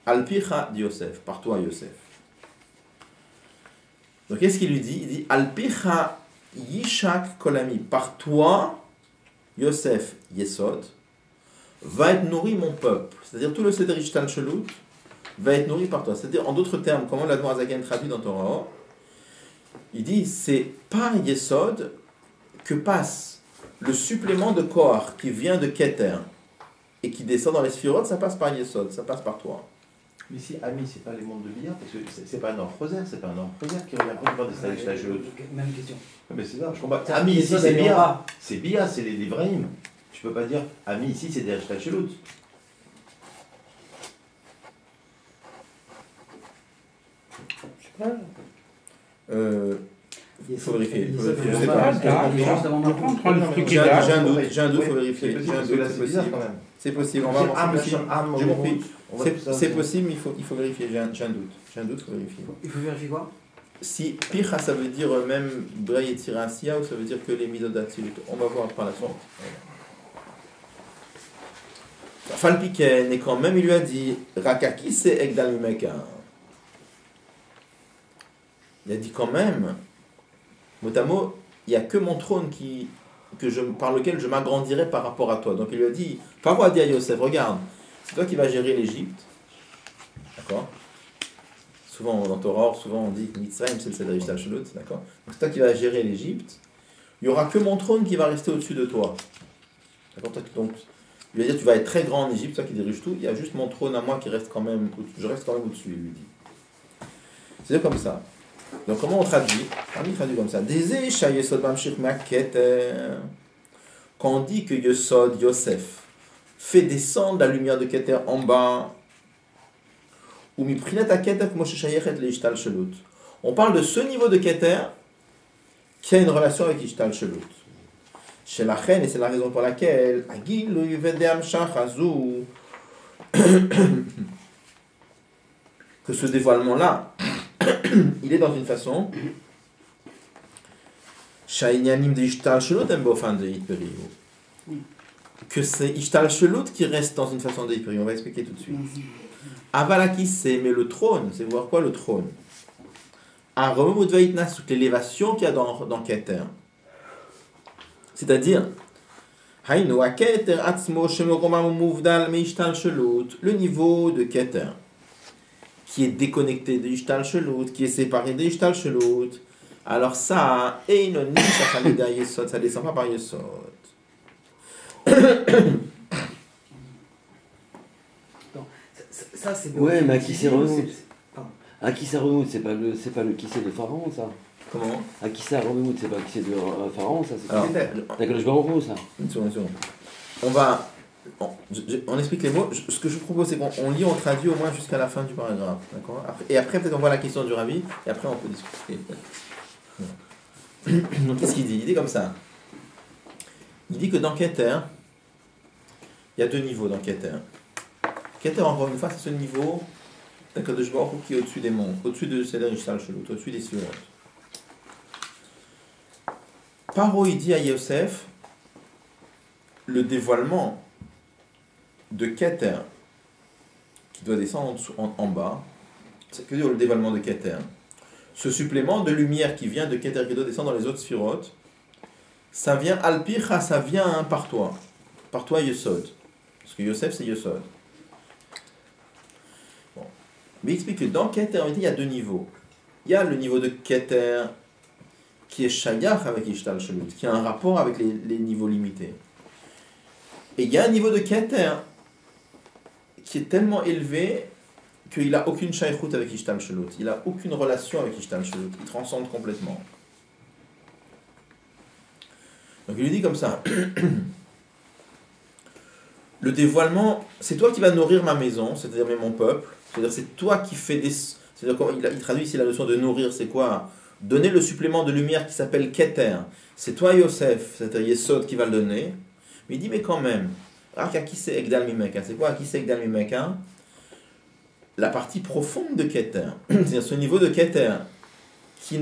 Alpicha de Yosef, par toi Yosef. Donc qu'est-ce qu'il lui dit? Il dit Alpicha Yishak Kolami, par toi Yosef Yesod, va être nourri mon peuple. C'est-à-dire tout le Seder Ishtal Shelut va être nourri par toi. C'est-à-dire, en d'autres termes, comment l'Admor Azaken traduit dans Torah, il dit c'est par Yesod que passe le supplément de Koach qui vient de Keter et qui descend dans les Sphirot, ça passe par Yesod, ça passe par toi. Mais si Ami, c'est pas les mondes de Bia, parce que c'est pas un orphrosère, c'est pas un orphrosère qui revient pas des Seder Ishtal Shelut. Même question. Mais c'est ça, je comprends. Ami ici, c'est Bia. C'est Bia, c'est les Vrahim. Tu peux pas dire Ami ici, c'est des Ishtal Shelut. Il faut vérifier. Je sais sais pas. J'ai un doute, il faut vérifier. J'ai un doute, c'est possible. C'est possible, on va voir. J'ai compris. C'est possible, mais il faut vérifier. J'ai un doute. J'ai un doute, il faut vérifier. Il faut vérifier quoi? Si Picha, ça veut dire même Bray et Tirasia, ou ça veut dire que les Midodatsilut. On va voir par la suite. Falpiken, et quand même il lui a dit Rakaki c'est Egdal Mimeka. Il a dit quand même, mot à mot, il n'y a que mon trône par lequel je m'agrandirai par rapport à toi. Donc il lui a dit, Paro a dit à Yosef, regarde, c'est toi qui vas gérer l'Égypte. D'accord? Souvent dans Torah, souvent on dit que Mitzrayim c'est le Seder Ishtal Shelut, d'accord? Donc c'est toi qui vas gérer l'Égypte. Il n'y aura que mon trône qui va rester au-dessus de toi. D'accord? Donc il va dire, tu vas être très grand en Égypte, toi qui dirige tout, il y a juste mon trône à moi qui reste quand même, je reste quand même au-dessus, il lui dit. C'est comme ça. Donc comment on traduit? On traduit comme ça. Quand on dit que Yesod, Yosef, fait descendre la lumière de Keter en bas, on parle de ce niveau de Keter qui a une relation avec Ishtal Shelut. Chez la reine, et c'est la raison pour laquelle que ce dévoilement-là, il est dans une façon que c'est Ishtal Shelut qui reste dans une façon de Hitperi. On va expliquer tout de suite. Avalaki, c'est mais le trône, c'est voir quoi le trône? Toute l'élévation qu'il y a dans Keter. C'est-à-dire, le niveau de Keter, qui est déconnecté de Ishtal Shelut, qui est séparé de Ishtal Shelut, alors ça, ça descend pas par Yesod. Ça, c'est ouais, mais à qui c'est remonte? À qui ça remonte? C'est pas le qui c'est de Pharaon, ça. Comment? À qui ça remonte? C'est pas qui c'est de Pharaon, ça. C'est alors, d'accord, je vais en gros, ça. Une seconde. On explique les mots. Ce que je propose, c'est qu'on lit, on traduit au moins jusqu'à la fin du paragraphe. D'accord? Et après, peut-être on voit la question du Rabbi, et après on peut discuter. Donc, qu'est-ce qu'il dit? Il dit comme ça. Il dit que dans Keter, il y a deux niveaux dans Keter. Keter, encore une fois, c'est ce niveau d'Akadosh Baruch Hu qui est au-dessus des monts, au-dessus de Seder Ishtal Shelut, au-dessus des Surot. Paro, il dit à Yosef, le dévoilement de Keter qui doit descendre en bas, c'est que dire le dévoilement de Keter? Ce supplément de lumière qui vient de Keter qui doit descendre dans les autres sphirotes, ça vient Alpicha, ça vient par toi Yesod. Parce que Yosef c'est Yesod. Bon. Mais il explique que dans Keter, il y a deux niveaux. Il y a le niveau de Keter qui est Shayach avec Ishtal Shelut, qui a un rapport avec les niveaux limités. Et il y a un niveau de Keter qui est tellement élevé qu'il n'a aucune shaykhut avec Ishtal Shelut. Il n'a aucune relation avec Ishtal Shelut. Il transcende complètement. Donc il lui dit comme ça. Le dévoilement, c'est toi qui vas nourrir ma maison, c'est-à-dire mon peuple. C'est-à-dire c'est toi qui fais des... C'est-à-dire il traduit ici la notion de nourrir, c'est quoi? Donner le supplément de lumière qui s'appelle Keter. C'est toi Yosef, c'est-à-dire Yesod qui va le donner. Mais il dit, mais quand même, Akakise Egdal Mimeka, c'est quoi Akise Egdal Mimeka? La partie profonde de Keter, c'est-à-dire ce niveau de Keter qui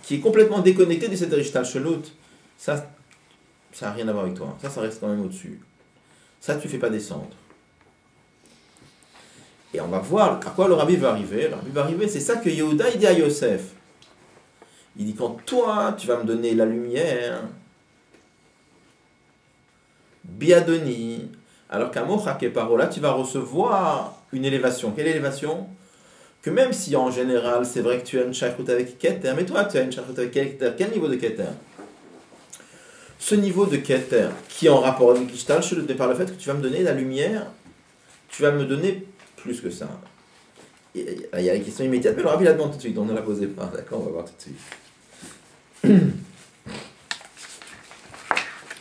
est complètement déconnecté de cette Rishtal Shelut, ça n'a rien à voir avec toi. Ça reste quand même au-dessus. Ça, tu ne fais pas descendre. Et on va voir à quoi le Rabbi va arriver. Le Rabbi va arriver, c'est ça que Yehuda il dit à Yosef. Il dit, quand toi, tu vas me donner la lumière, Biadoni, alors qu'à Mochakeparo, là, tu vas recevoir une élévation. Quelle élévation? Que même si en général, c'est vrai que tu as une shaykhut avec Keter, mais toi, tu as une shaykhut avec Keter. Quel niveau de Keter? Ce niveau de Keter, qui est en rapport avec Ishtal, je le dis par le fait que tu vas me donner la lumière, tu vas me donner plus que ça. Il y a la question immédiate, mais le Rabbi la demande tout de suite, on ne la posait pas. D'accord, on va voir tout de suite.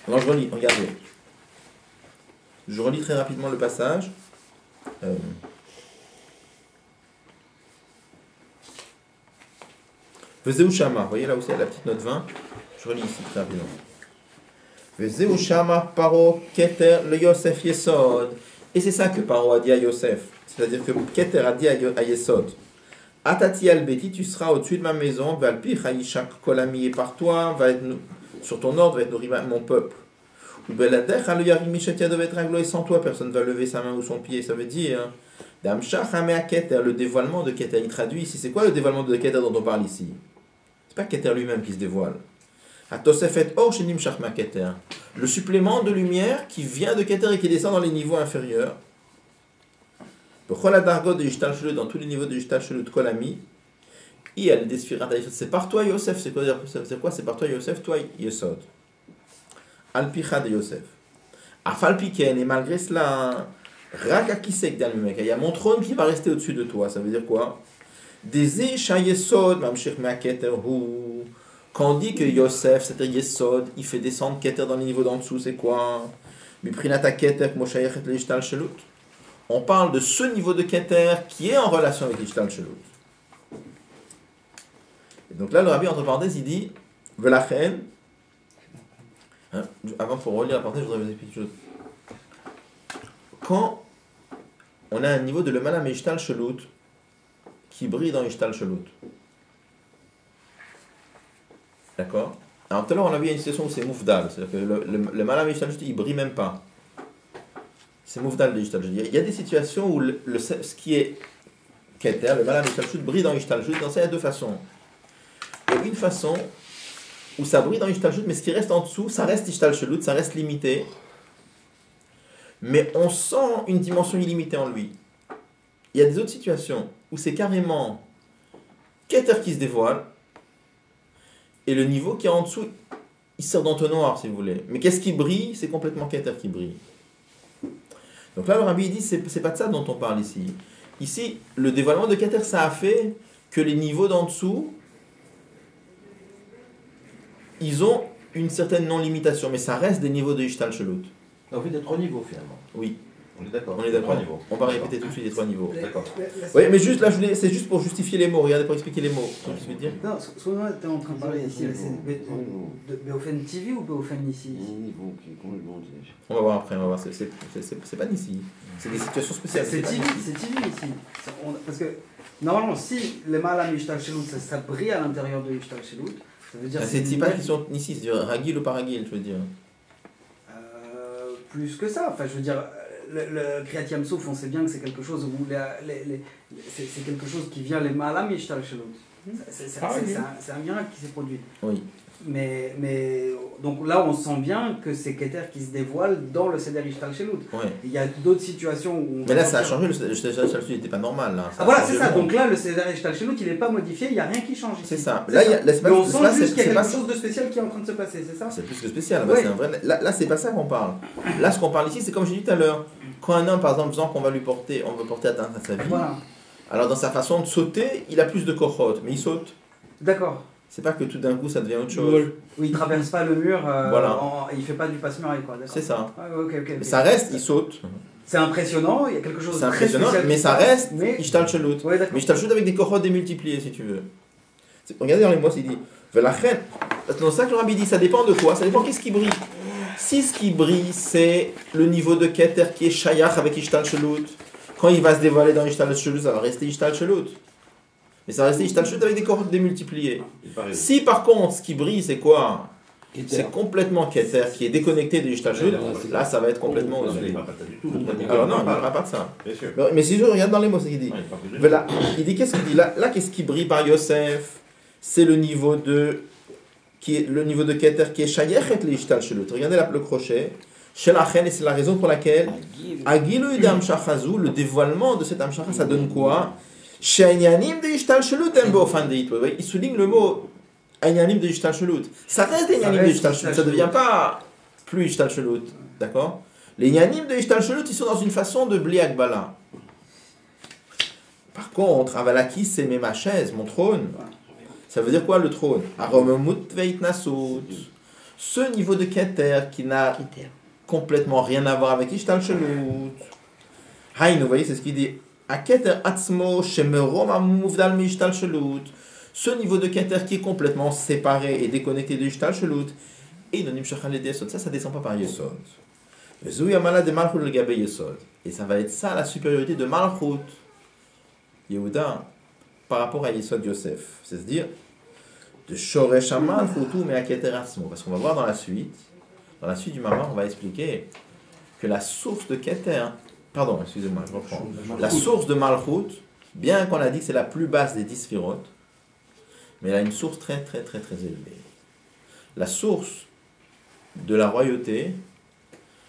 Alors je relis, regardez. Je relis très rapidement le passage. Vezeu Shama, vous voyez là où c'est la petite note 20. Je relis ici très rapidement. Vezeu Shama Paro Keter le Yosef Yesod. Et c'est ça que Paro a dit à Yosef. C'est-à-dire que Keter a dit à Yesod. Atati al-Beti, tu seras au-dessus de ma maison. Valpi Chaïchak Kolami, et par toi, va être sur ton ordre, va être nourri mon peuple. Et sans toi, personne ne va lever sa main ou son pied. Ça veut dire, le dévoilement de Keter. Il traduit ici. C'est quoi le dévoilement de Keter dont on parle ici? C'est pas Keter lui-même qui se dévoile. Le supplément de lumière qui vient de Keter et qui descend dans les niveaux inférieurs. Dans tous les niveaux de Ishtal Shelut Kolami. C'est par toi, Yosef. C'est quoi? C'est par toi, Yosef, toi, Yesod. Al-Picha de Yosef. Afal-Piken, et malgré cela, Rakakisek d'Al-Mimeka, il y a mon trône qui va rester au-dessus de toi. Ça veut dire quoi? Des Yesod, Mamshech Me'aketerhu. Quand on dit que Yosef, c'est-à-dire Yesod, il fait descendre Keter dans les niveaux d'en dessous, c'est quoi? Miprinata Keter, Moshayechet l'Ishtal Shelut. On parle de ce niveau de Keter qui est en relation avec l'Ishtal Shelut. Et donc là, le Rabbi, entre parenthèses, il dit Velachen. Avant, pour relire la parenthèse, je voudrais vous expliquer une chose. Quand on a un niveau de le Malam Ishtal Shelut qui brille dans Ishtal Shelut. D'accord? Alors tout à l'heure, on a vu une situation où c'est Moufdal. C'est-à-dire que le Malam Ishtal Shelut, il brille même pas. C'est Moufdal de Ishtal Shelut. Il y a des situations où ce qui est Keter, le Malam Ishtal Shelut, brille dans Ishtal Shelut. Dans ça, il y a deux façons. Il y a une façon où ça brille dans Ishtal Shelut, mais ce qui reste en dessous, ça reste Ishtal Shelut, ça reste limité. Mais on sent une dimension illimitée en lui. Il y a des autres situations où c'est carrément Keter qui se dévoile, et le niveau qui est en dessous, il sort d'entonnoir, si vous voulez. Mais qu'est-ce qui brille? C'est complètement Keter qui brille. Donc là, le Rabbi dit, c'est pas de ça dont on parle ici. Ici, le dévoilement de Keter, ça a fait que les niveaux d'en dessous, ils ont une certaine non-limitation, mais ça reste des niveaux de Ishtal Shelut. On fait des 3 niveaux finalement. Oui. On est d'accord. On est d'accord. 3 niveaux. On va répéter tout de suite les 3 niveaux. D'accord. Oui, mais juste là, c'est juste pour justifier les mots. Regardez, pour expliquer les mots. Qu'est-ce que je veux dire? Non, souvent, tu es en train de parler ici, de Beofen TV ou Beofen ici? On va voir après, on va voir. C'est pas d'ici. C'est des situations spéciales. C'est TV ici. Parce que normalement, si le Malam Ishtal Shelut, ça brille à l'intérieur de Ishtal Shelut, ça veut dire c'est pas une question ici, c'est Ragil ou pas Ragil, je veux dire. Plus que ça, enfin je veux dire, le Kriyat Yam Souf, on sait bien que c'est quelque chose où c'est quelque chose qui vient les Malam Ishtal Shelut. C'est un miracle qui s'est produit. Oui. Mais donc là, on sent bien que c'est Keter qui se dévoile dans le Seder Ishtal Shelut. Ouais. Il y a d'autres situations où... Mais là, ça a changé, le Seder Ishtal Shelut n'était pas normal. Là. Voilà, c'est ça. Donc là, le Seder Ishtal Shelut, il n'est pas modifié, il n'y a rien qui change. C'est ça. Là, mais on sent juste qu'il y a quelque chose de spécial qui est en train de se passer, c'est ça? C'est plus que spécial. Bah, c'est un vrai... Là, c'est pas ça qu'on parle. Là, ce qu'on parle ici, c'est comme j'ai dit tout à l'heure. Quand un homme, par exemple, disant qu'on va lui porter, on veut porter atteinte à sa vie, voilà. Alors dans sa façon de sauter, il a plus de kochot, mais il saute. D'accord. C'est pas que tout d'un coup ça devient autre chose. Oui, il traverse pas le mur, voilà. Il fait pas du passe-muraille, quoi. C'est ça. Ah, okay. Ça reste, il saute. C'est impressionnant, il y a quelque chose de très impressionnant, spécial. Mais ça reste Ishtal Shelut. Ouais, mais Ishtal Shelut avec des kochot démultipliés, si tu veux. Regardez dans les mots, il dit Velachen. C'est dans ça que le Rabbi dit, ça dépend de quoi? Ça dépend qu'est-ce qui brille. Si ce qui brille, c'est le niveau de Keter qui est Shayach avec Ishtal Shelut, quand il va se dévoiler dans Ishtal Shelut, ça va rester Ishtal Shelut. Mais ça va rester Ishtal Shelut avec des cordes démultipliées. Si par contre, ce qui brille, c'est quoi? C'est complètement Keter qui est déconnecté de Ishtal Shelut, là ça va être complètement Non, au-dessus. il ne parle pas du tout. Alors non, il ne parlera pas de ça. Bien sûr. Mais si je regarde dans les mots, c'est ce qu'il dit. Non, il parle plus de Voilà. Il dit qu'est-ce qu'il dit là, qu'est-ce qui brille par Yosef? C'est le niveau de Keter qui est Shayechet le Ishtal Shelut. Regardez le crochet. Chez la reine, et c'est la raison pour laquelle Agilu de Amshachazou, le dévoilement de cet Amshacha, ça donne quoi? Chez Ainyanim de Ishtal Shelut, il souligne le mot Ainyanim de Ishtal Shelut. Ça reste des Ainyanim de Ishtal Shelut, ça ne devient pas plus Ishtal Shelut. D'accord? Les Ainyanim de Ishtal Shelut, ils sont dans une façon de Bli Akbala. Par contre, Avalaki, c'est ma chaise, mon trône. Ça veut dire quoi le trône? Aromemut veitnasut. Ce niveau de Keter qui n'a complètement rien à voir avec Ishtal Shelut. Haïn, vous voyez, c'est ce qu'il dit. A Keter atzmo shemerom amuvdal mi Ishtal Shelut. Ce niveau de Keter qui est complètement séparé et déconnecté de Ishtal Shelut. Et il nonim shachan le Yesod. Ça descend pas par Yesod. Zou yamala de Malchut le Gabe Yesod. Et ça va être ça la supériorité de Malchut Yehuda par rapport à Yesod Yosef. C'est-à-dire de Shoresh Malchutu mais à Keter atzmo. Parce qu'on va voir dans la suite du Mamar, on va expliquer que la source de Keter, pardon, excusez-moi, je reprends. La source de Malchut, bien qu'on a dit que c'est la plus basse des 10 sphirotes, mais elle a une source très très très très élevée. La source de la royauté,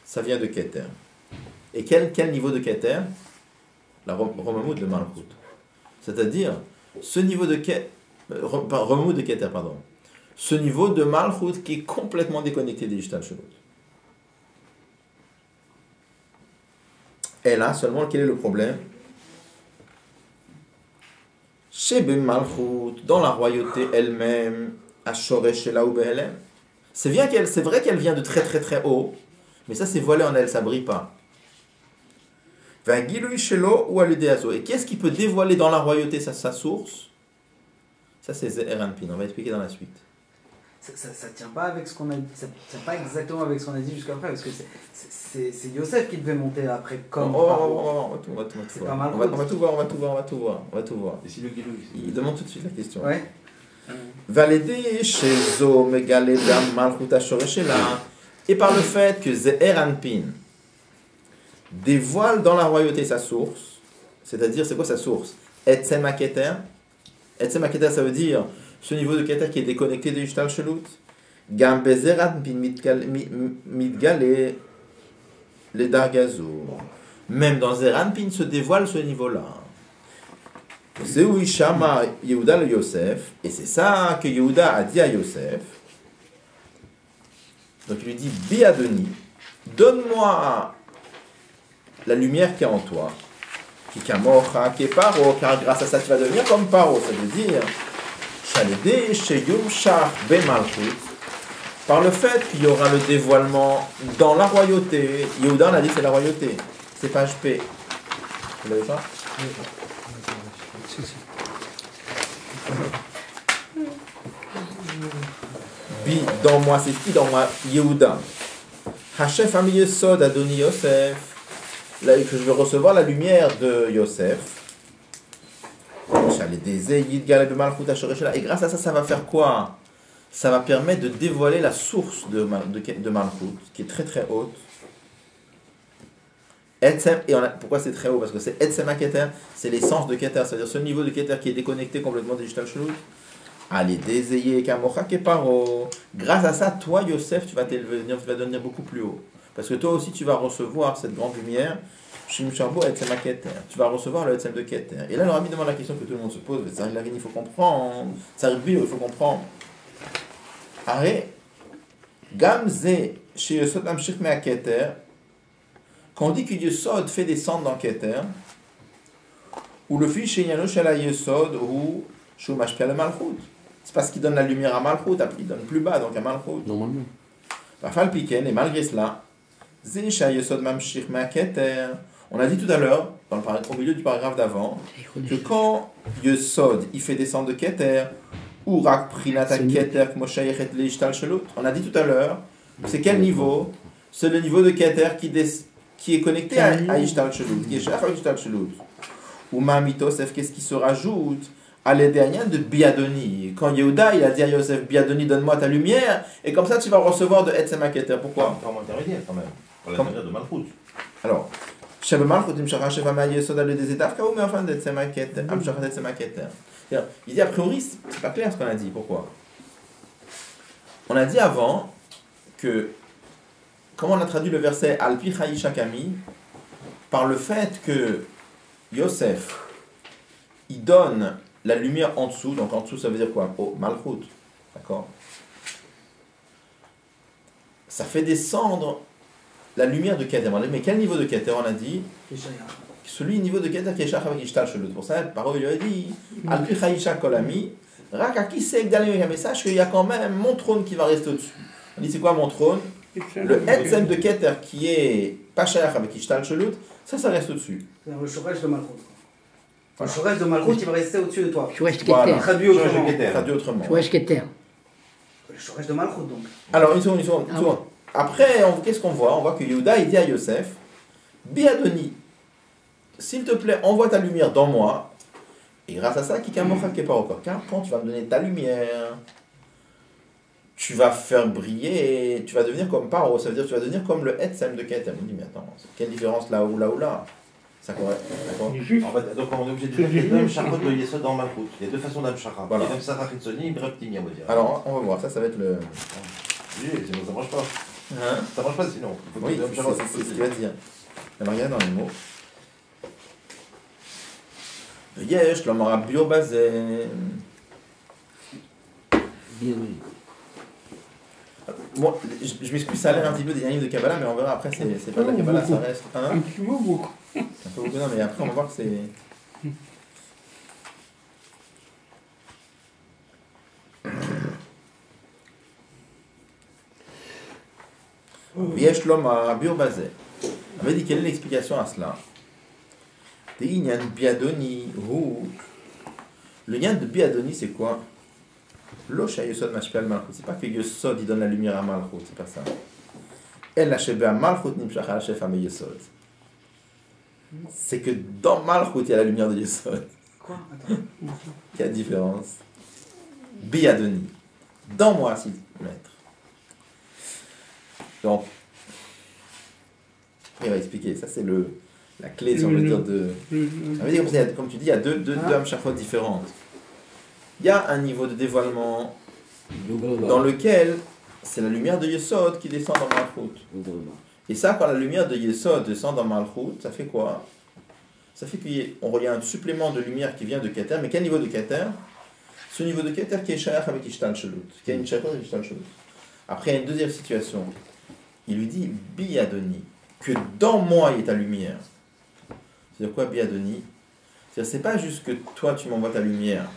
ça vient de Keter. Et quel niveau de Keter? La Romamut de Malchut. C'est-à-dire, ce niveau de Keter, Romamut de Keter, pardon. Ce niveau de Malchut qui est complètement déconnecté des Ishtal Shelut. Et là, seulement, quel est le problème? Shebe Malchut, dans la royauté elle-même, Ashoresh Shela Ubehelem. C'est vrai qu'elle vient de très très très haut, mais ça c'est voilé en elle, ça brille pas. Vagilui Shelo ou Aludeazo. Et qu'est-ce qui peut dévoiler dans la royauté sa source? Ça c'est Ze'er Anpin, on va expliquer dans la suite. Ça tient pas avec ce qu'on a dit, ça tient pas exactement avec ce qu'on a dit jusqu'après, parce que c'est Yosef qui devait monter après comme on va tout voir. Et si le Gilou, Il demande tout de suite la question. Ouais. Et par le fait que Ze'er Anpin dévoile dans la royauté sa source, c'est-à-dire c'est quoi sa source? Etzem HaKeter. Etzem HaKeter, ça veut dire ce niveau de Keter qui est déconnecté de Ishtal Shelut. Gam Bezer Anpin mitgale le Dargazo. Même dans Ze'er Anpin se dévoile ce niveau-là. C'est où Ishama Yehuda le Yosef, et c'est ça que Yehuda a dit à Yosef. Donc il lui dit, Biadoni, donne-moi la lumière qui est en toi, qui kamocha, qui est paro, car grâce à ça tu vas devenir comme paro. Ça veut dire, Shaledé Sheyum Shach Bemalchut, par le fait qu'il y aura le dévoilement dans la royauté. Yehuda on a dit c'est la royauté, c'est page P. Vous l'avez pas? Bi, dans moi, c'est qui dans moi? Yehuda. Hachef Ami Yesod Adoni Yosef. Là, que je vais recevoir la lumière de Yosef. Et grâce à ça, ça va faire quoi? Ça va permettre de dévoiler la source de Malchut, qui est très très haute. Pourquoi c'est très haut? Parce que c'est Etzem HaKeter, c'est l'essence de Keter, c'est-à-dire ce niveau de Keter qui est déconnecté complètement des Ishtal Shelut. Allez, Dezeye Kamocha Keparo. Grâce à ça, toi, Yosef, tu vas devenir beaucoup plus haut. Parce que toi aussi, tu vas recevoir cette grande lumière. Shimsharbo Etzem HaKeter. Tu vas recevoir le Etzem de Keter. Et là, le Rabbi demande la question que tout le monde se pose. Il faut comprendre. Il faut comprendre. Arrête. Gamze, chez Yosod Amshich Mea Keter. Quand on dit que Yesod fait descendre dans Keter, ou le fils chez Yanosh ala Yesod, ou Shumash Pia le Malchut. C'est parce qu'il donne la lumière à Malchut, il donne plus bas, donc à Malchut. Normalement. Rafal Piken, et malgré cela, Zécha Yesod Mamshich Mea Keter. On a dit tout à l'heure, au milieu du paragraphe d'avant, que quand Yesod il fait descendre de Keter, ou Rak Prinata Keter, Moshayechet le Ishtal Shelut, on a dit tout à l'heure C'est quel niveau? C'est le niveau de Keter qui est connecté à Ishtal Shelut, qui est cher avec Ishtal Shelut. Ou Mamitosef, qu'est-ce qui se rajoute à l'Éternel de Biadoni? Quand Yehuda, il a dit à Yosef, Biadoni, donne-moi ta lumière, et comme ça tu vas recevoir de Etzema Keter. Pourquoi? Forme intermédiaire quand même. Pour la manière de Malchut. Alors, Sheba Malchut, Imshara, Sheba Ma Yesod, al des états, mais enfin d'Etzema Keter, Amshara d'Etzema Keter. Il dit a priori, c'est pas clair ce qu'on a dit. Pourquoi? On a dit avant que, comment on a traduit le verset Alpi Chaïcha Kami, par le fait que Yosef, il donne la lumière en dessous, donc en dessous ça veut dire quoi? Oh, Malchut, d'accord? Ça fait descendre la lumière de Keter. Mais quel niveau de Keter on a dit? Celui niveau de Keter qui est Shach avec Ishtal Shelut. Pour ça, parole il a dit Alpi Chaïcha Kolami, Rakaki Sek Dalim, mais sache qu'il y a quand même mon trône qui va rester au-dessus. On dit c'est quoi mon trône? Le Etzem de Keter qui est pas cher avec Ishtal Shelut, ça reste au-dessus. C'est le Shoresh de Malchut. Le Shoresh de Malchut, il va rester au-dessus de toi. Shoresh Voilà. Keter. Traduit autrement. Traduit autrement. Shoresh Keter. Le Shoresh de Malchut, donc. Alors, une seconde. Après, qu'est-ce qu'on voit? On voit que Yehuda, il dit à Yosef, Biadoni, s'il te plaît, envoie ta lumière dans moi, et grâce à ça, Kikamocha Keparokor, car quand tu vas me donner ta lumière, tu vas faire briller, tu vas devenir comme Paro, ça veut dire tu vas devenir comme le Etzem de Keter. On dit, mais attends, quelle différence là ou là? Ça correct, d'accord? Donc on est obligé de dire que Amshara de Yesod dans Malchut. Il y a deux façons d'Amshara. Voilà. Il y a Amshara Chitzoni et Breptimi, on va dire. Alors, on va voir, ça va être le... Oui, sinon ça marche pas. Hein? Ça marche pas sinon. Il faut Oui, que Amshara c'est ce qu'il va dire. Alors, regarde dans les mots. Yesh, l'omara biobazé. Bien oui. Bon, je m'excuse, ça a l'air un petit peu des livres de Kabbalah, mais on verra après, c'est pas de la Kabbalah, ça reste. Hein? Un petit mot, beaucoup. Un peu beaucoup, non, mais après, on va voir que c'est. Yesh l'omara biobazé. On avait dit quelle est l'explication à cela? Le lien de Biadoni, c'est quoi? L'Osha Yesod Mashpel Malchut. C'est pas que Yesod il donne la lumière à Malchut, c'est pas ça. Elle a Sheba Malchut Nimshach al Shef Ame Yesod. C'est que dans Malchut il y a la lumière de Yesod. Quoi? Attends. Quelle différence? Biadoni. Dans moi, si maître. Donc, il va expliquer. Ça, c'est la clé, si on veut dire, de. Ça veut dire, comme tu dis, il y a deux Amshachot différentes. Il y a un niveau de dévoilement dans lequel c'est la lumière de Yesod qui descend dans Malchut. Et ça, quand la lumière de Yesod descend dans Malchut, ça fait quoi? Ça fait qu'il y a un supplément de lumière qui vient de Keter. Mais quel niveau de Keter? Ce niveau de Keter qui est Shayach avec Ishtal Shelut. Qui a une Shayach avec Ishtal Shelut. Après, il y a une deuxième situation. Il lui dit Biadoni, que dans moi il y ait ta lumière. C'est-à-dire quoi Biadoni? C'est-à-dire, c'est pas juste que toi tu m'envoies ta lumière.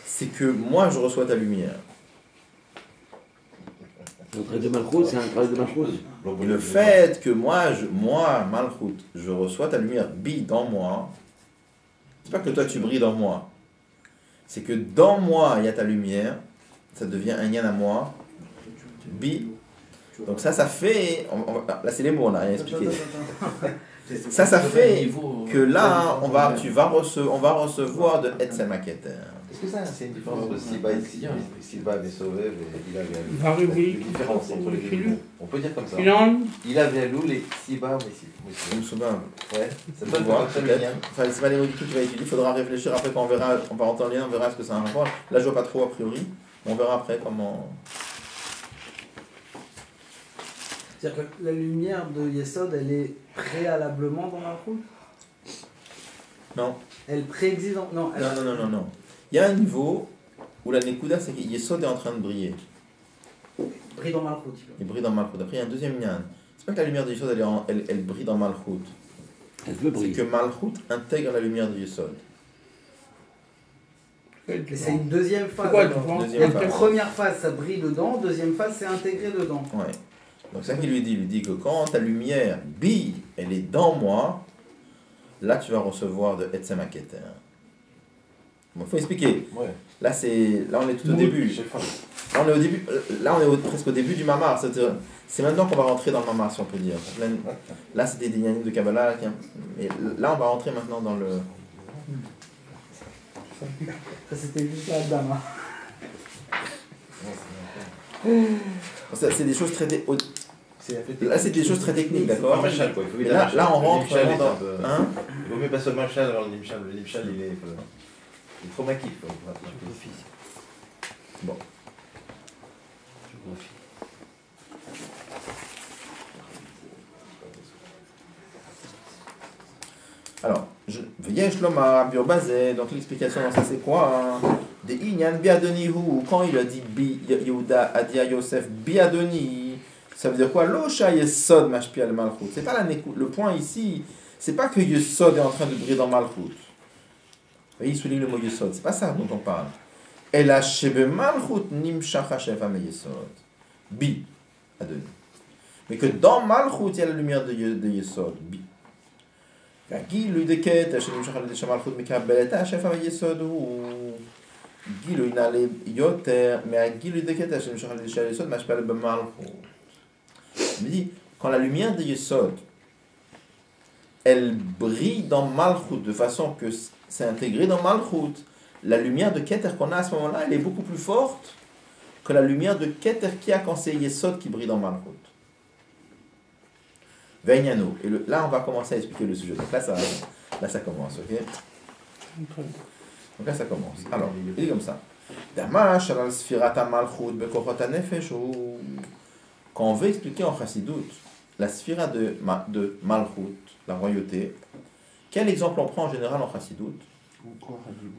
C'est que moi je reçois ta lumière. Le travail de Malchut, c'est un travail de Malchut. Et le fait que moi Malchut, je reçois ta lumière, bi dans moi, c'est pas que toi tu brilles dans moi. C'est que dans moi il y a ta lumière, ça devient un yan à moi, bi. Donc ça fait, là c'est les mots, on n'a rien expliqué. Ça fait que là, on va recevoir de Etzema Keter. Est-ce que ça, c'est une différence entre Silba avait sauvé et il avait Alou? Va réveiller. Une différence entre les deux. On peut dire comme ça. Finale. Il avait Alou et Siba, Je me souviens. Ouais, ça On peut va voir, être peut-être. bien. Enfin, c'est pas les mots du tout que tu vas étudier, il faudra réfléchir après quand on verra, on va entendre lien, on verra ce que ça a un rapport. Là, je vois pas trop a priori, on verra après comment. C'est-à-dire que la lumière de Yesod, elle est préalablement dans la route? Non. Elle préexiste dans... Non, elle... Non. Il y a un niveau où la Nekuda, c'est que Yesod est en train de briller. brille dans Malchut. Il brille dans Malchut. Après, il y a un deuxième lien. C'est pas que la lumière de Yesod, elle brille dans Malchut. Elle peut C'est briller. que Malchut intègre la lumière de Yesod. Et c'est une deuxième phase. Quoi, alors. tu vois? Deuxième La phase. première phase, ça brille dedans. Deuxième phase, c'est intégré dedans. Ouais. Donc c'est ça qu'il lui dit. Il lui dit que quand ta lumière brille, elle est dans moi, là tu vas recevoir de Etzema Keter. Bon, il faut expliquer. Ouais. Là, on est tout au Oui, début. je sais pas. Là, on est au début, presque au début du mamar. C'est maintenant qu'on va rentrer dans le mamar, si on peut dire. Là, c'était des yanim de Kabbalah. Mais là, on va rentrer maintenant dans le... Ça, c'était juste la dame. C'est des choses très... Là, c'est des choses très techniques, d'accord? Mais là, on rentre vraiment dans... Hein? Il vaut mieux passer au machal avant le nimshal. Le nimshal, il est trop maquif. Bon. Alors, V'yesh lomar biobazé, donc l'explication dans ça c'est quoi? Des inyan biadonihu, quand il a dit Yehuda a dit à Yosef biadoni, ça veut dire quoi? L'osha yesod mashpi al malchut. C'est pas le point ici, c'est pas que Yesod est en train de briller dans malchut. Vous voyez, il souligne le mot Yesod, c'est pas ça dont on parle. El hashebe malchut nimshach hashem am Yesod. Bi, adoni. Mais que dans malchut, il y a la lumière de Yesod, bi. גילוי דקטע שנמשך על ידי שהמלכות מקבלת השפע ביסוד הוא גילוי נעלה יותר מהגילוי דקטע שנמשך על ידי שהיסוד משפיע במלכות. Il me dit, quand la lumière de Yesod, elle brille dans Malchut de façon que c'est intégré dans Malchut, la lumière de Keter qu'on a à ce moment-là, elle est beaucoup plus forte que la lumière de Keter qu'il y a quand c'est Yesod qui brille dans Malchut. Veignano. Et là, on va commencer à expliquer le sujet. Donc là, ça commence, ok? Donc là, ça commence. Alors, il dit comme ça. Quand on veut expliquer en Chassidut la sphira de Malchut, la royauté, quel exemple on prend en général en Chassidut?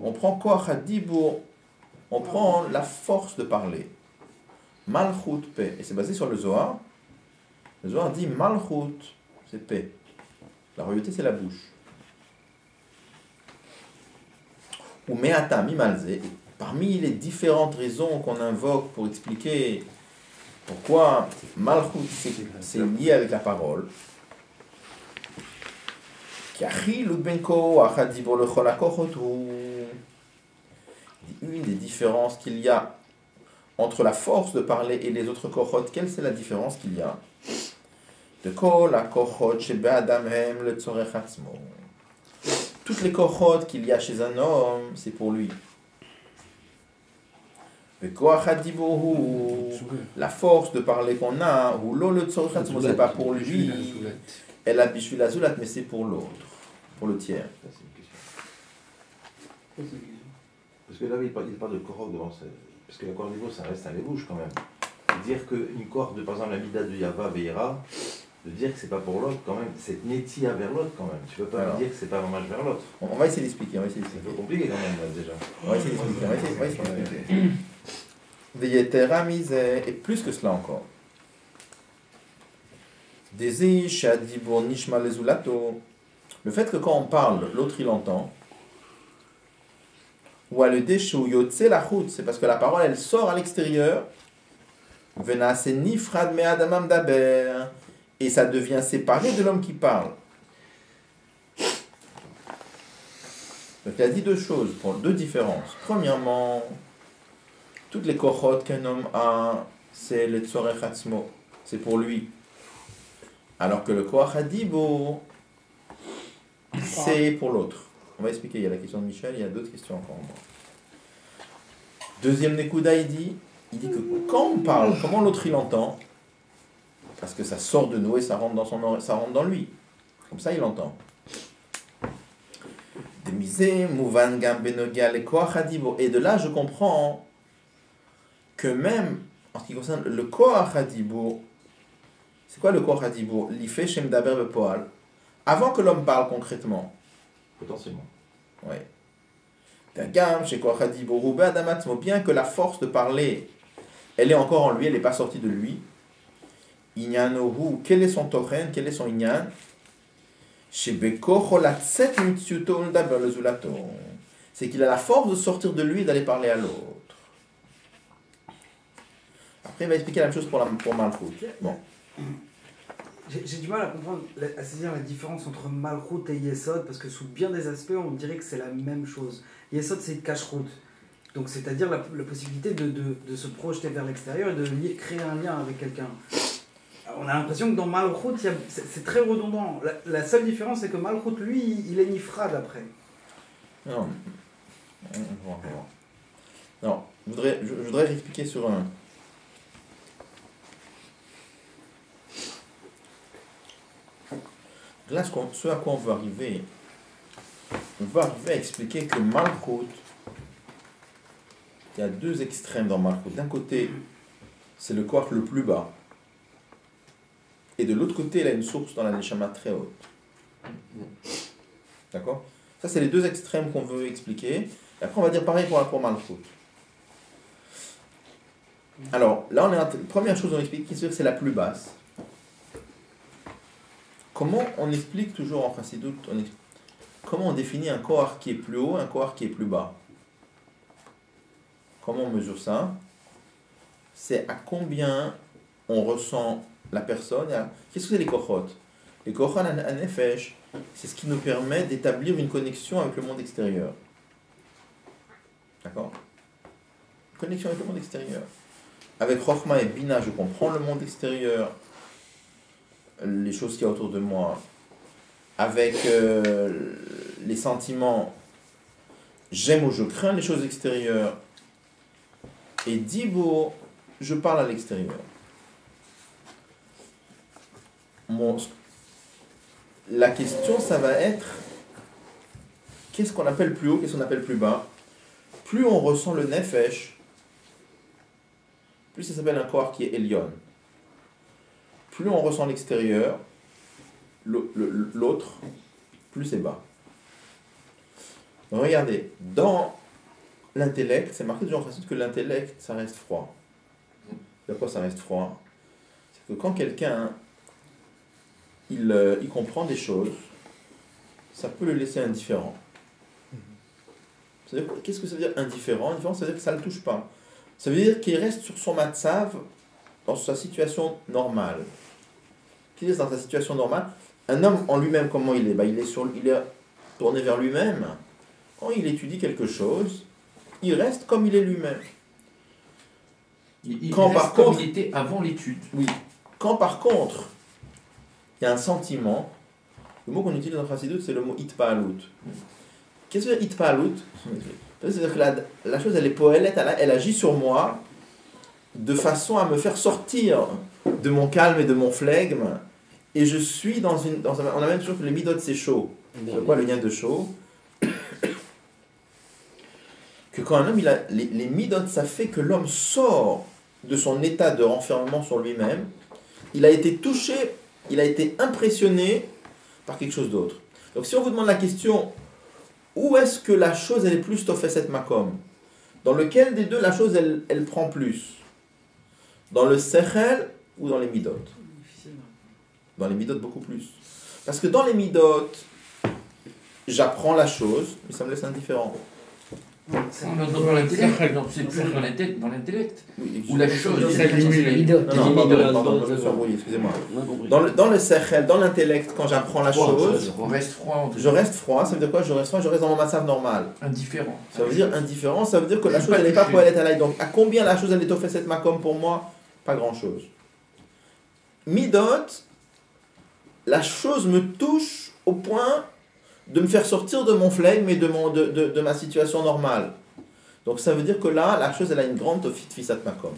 On prend Koach HaDibur, on prend la force de parler. Malchut paix. Et c'est basé sur le Zohar. Le Zohar dit Malchut, c'est paix. La royauté, c'est la bouche. Ou Me'ata Mimalze, parmi les différentes raisons qu'on invoque pour expliquer pourquoi Malchut c'est lié avec la parole, une des différences qu'il y a entre la force de parler et les autres kochot, quelle c'est la différence qu'il y a? De kol la kochot chez Be'adam hem le tzorech atzmo. Toutes les kochot qu'il y a chez un homme, c'est pour lui. Le koach hadibohu, la force de parler qu'on a, ou lo le tzorech atzmo, c'est pas pour lui, elle a bishvil azulat, mais c'est pour l'autre, pour le tiers. Parce que là, il parle de kochot devant ça. Parce que la corde niveau, ça reste à les bouches quand même. De dire qu'une corde, par exemple, la mida de Yava Veira, de dire que c'est pas pour l'autre quand même, c'est netia vers l'autre quand même. Tu peux pas dire que c'est pas un hommage vers l'autre. On va essayer d'expliquer, C'est un peu compliqué quand même, là, déjà. On va essayer d'expliquer, Veyetera mise, et plus que cela encore. Desi shadibur nishma lezulato. Le fait que quand on parle, l'autre il entend. Ou à le déchou yotse la chut, c'est parce que la parole elle sort à l'extérieur. Venase nifrad me adamam daber, et ça devient séparé de l'homme qui parle. Donc il a dit deux choses, pour deux différences. Premièrement, toutes les kochot qu'un homme a, c'est le tzorech atzmo, c'est pour lui. Alors que le koach hadibur, c'est pour l'autre. On va expliquer, il y a la question de Michel, il y a d'autres questions encore. Deuxième Nekuda, il dit que quand on parle, comment l'autre il entend? Parce que ça sort de nous et ça rentre dans son oreille, ça rentre dans lui. Comme ça il entend. Et de là je comprends que même en ce qui concerne le koach hadibur, c'est quoi le koach hadibur? L'ifé shem daber bepoal. Avant que l'homme parle concrètement. Potentiellement. Oui. Bien que la force de parler, elle est encore en lui, elle n'est pas sortie de lui. Inyanohu, quel est son tochen, quel est son inyan? C'est qu'il a la force de sortir de lui et d'aller parler à l'autre. Après, il va expliquer la même chose pour Malchut. Bon. J'ai du mal à comprendre, à saisir la différence entre Malchut et Yesod, parce que sous bien des aspects, on dirait que c'est la même chose. Yesod, c'est Kashrut. Donc c'est-à-dire la possibilité de se projeter vers l'extérieur et de créer un lien avec quelqu'un. On a l'impression que dans Malchut, c'est très redondant. La seule différence, c'est que Malchut, lui, il est nifrad après. Non. Non, je voudrais expliquer sur un. Là, ce à quoi on va arriver à expliquer que Malchut, il y a deux extrêmes dans Malchut. D'un côté, c'est le corps le plus bas. Et de l'autre côté, il a une source dans la Neshama très haute. D'accord? Ça, c'est les deux extrêmes qu'on veut expliquer. Et après, on va dire pareil pour Malchut. Alors, là, première chose qu'on explique, c'est la plus basse. Comment on explique toujours en Chassidut, comment on définit un corps qui est plus haut, un corps qui est plus bas? Comment on mesure ça? C'est à combien on ressent la personne. Qu'est-ce que c'est les kochot? Les kochot à nefesh, c'est ce qui nous permet d'établir une connexion avec le monde extérieur. D'accord? Connexion avec le monde extérieur. Avec Chochma et Bina, je comprends le monde extérieur, les choses qu'il y a autour de moi. Avec les sentiments, j'aime ou je crains les choses extérieures. Et Dibo, je parle à l'extérieur. La question, ça va être, qu'est-ce qu'on appelle plus haut, qu'est-ce qu'on appelle plus bas? Plus on ressent le nefesh, plus ça s'appelle un corps qui est Elyon. Plus on ressent l'extérieur, l'autre, plus c'est bas. Donc regardez, dans l'intellect, c'est marqué toujours que l'intellect, ça reste froid. De quoi ça reste froid? C'est que quand quelqu'un, il comprend des choses, ça peut le laisser indifférent. C'est-à-dire, qu'est-ce que ça veut dire indifférent? Indifférent, ça veut dire que ça ne le touche pas. Ça veut dire qu'il reste sur son matzav dans sa situation normale. Qu'il est dans sa situation normale. Un homme en lui-même, comment il est? Il est tourné vers lui-même. Quand il étudie quelque chose, il reste comme il est lui-même. Il reste comme il était avant l'étude. Oui. Quand par contre, il y a un sentiment, le mot qu'on utilise dans Chassidut, c'est le mot itpa'alut. Qu'est-ce que c'est itpa'alut? C'est-à-dire que la chose, elle est poèlette, elle agit sur moi de façon à me faire sortir de mon calme et de mon flegme. Et je suis on a même toujours que les midot, c'est chaud. C'est quoi le lien de chaud? Que quand un homme, les midot, ça fait que l'homme sort de son état de renfermement sur lui-même. Il a été touché, il a été impressionné par quelque chose d'autre. Donc si on vous demande la question, où est-ce que la chose elle est plus tofeset makom? Dans lequel des deux la chose elle prend plus? Dans le sechel ou dans les midot? Dans les midot beaucoup plus. Parce que dans les midot, j'apprends la chose, mais ça me laisse indifférent. Dans l'intellect, c'est plus dans l'intellect. Oui, où la chose, c'est les midot. Non, je me suis embrouillé, excusez-moi. Dans le sechel, dans l'intellect, quand j'apprends la chose, On reste froid. je reste froid. Ça veut dire quoi? Je reste froid, je reste dans mon matzav normal. Indifférent. Ça veut dire indifférent, ça veut dire que la chose elle n'est pas poèlette à l'ail. Donc à combien la chose elle est tofeset makom pour moi? Pas grand-chose. Midot, la chose me touche au point de me faire sortir de mon flegme et de ma situation normale. Donc ça veut dire que là, la chose elle a une grande tofisat makom.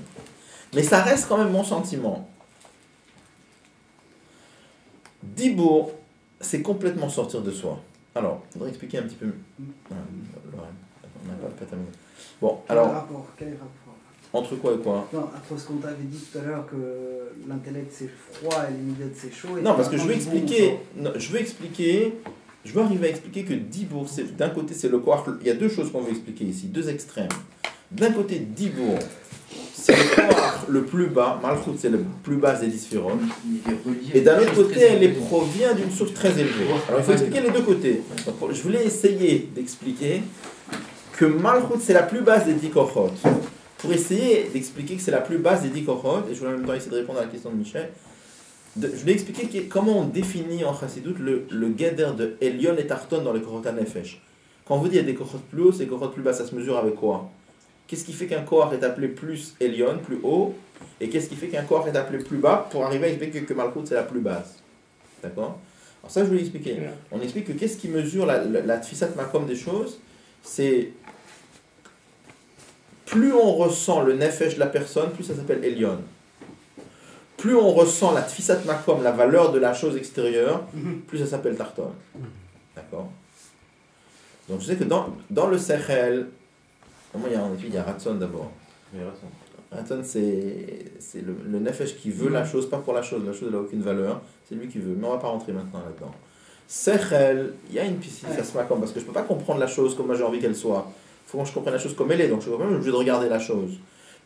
Mais ça reste quand même mon sentiment. Dibour, c'est complètement sortir de soi. Alors, je voudrais expliquer un petit peu. On n'a pas terminé. Bon, alors. Quel rapport? Entre quoi et quoi? Non, après ce qu'on t'avait dit tout à l'heure que l'intellect c'est froid et les midot c'est chaud. Non, parce que je veux expliquer. Je veux arriver à expliquer que Dibour, d'un côté c'est le corps. Il y a deux choses qu'on veut expliquer ici, deux extrêmes. D'un côté, Dibour, c'est le corps le plus bas. Malchut, c'est le plus bas des disphérotes. Et d'un autre côté, elle provient d'une source très élevée. Alors il faut expliquer les deux côtés. Donc, je voulais essayer d'expliquer que Malchut, c'est la plus basse des 10 kochot. Pour essayer d'expliquer que c'est la plus basse des 10 kochot, et je voulais en même temps essayer de répondre à la question de Michel, je voulais expliquer comment on définit en Chassidut le guéder de Elyon et Tarton dans les kochot nefesh. Quand on vous dit qu'il y a des kochot plus hauts, c'est kochot plus bas, ça se mesure avec quoi? qu'est-ce qui fait qu'un corps est appelé plus Elion, plus haut, et qu'est-ce qui fait qu'un corps est appelé plus bas, pour arriver à expliquer que Malchut c'est la plus basse. D'accord? Alors ça je voulais expliquer. On explique que qu'est-ce qui mesure la Tfisat Makom des choses, c'est plus on ressent le nefesh de la personne, plus ça s'appelle Elion. Plus on ressent la Tfisat Makom, la valeur de la chose extérieure, plus ça s'appelle Tarton. D'accord? Donc je sais que dans le Sechel, il y a Ratson d'abord. Ratson c'est le nefesh qui veut la chose, pas pour la chose elle n'a aucune valeur, c'est lui qui veut. Mais on ne va pas rentrer maintenant là-dedans. Sechel, il y a une Tfisat Makom, parce que je ne peux pas comprendre la chose comme moi j'ai envie qu'elle soit. Il faut que je comprenne la chose comme elle est, donc je suis quand même obligé de regarder la chose.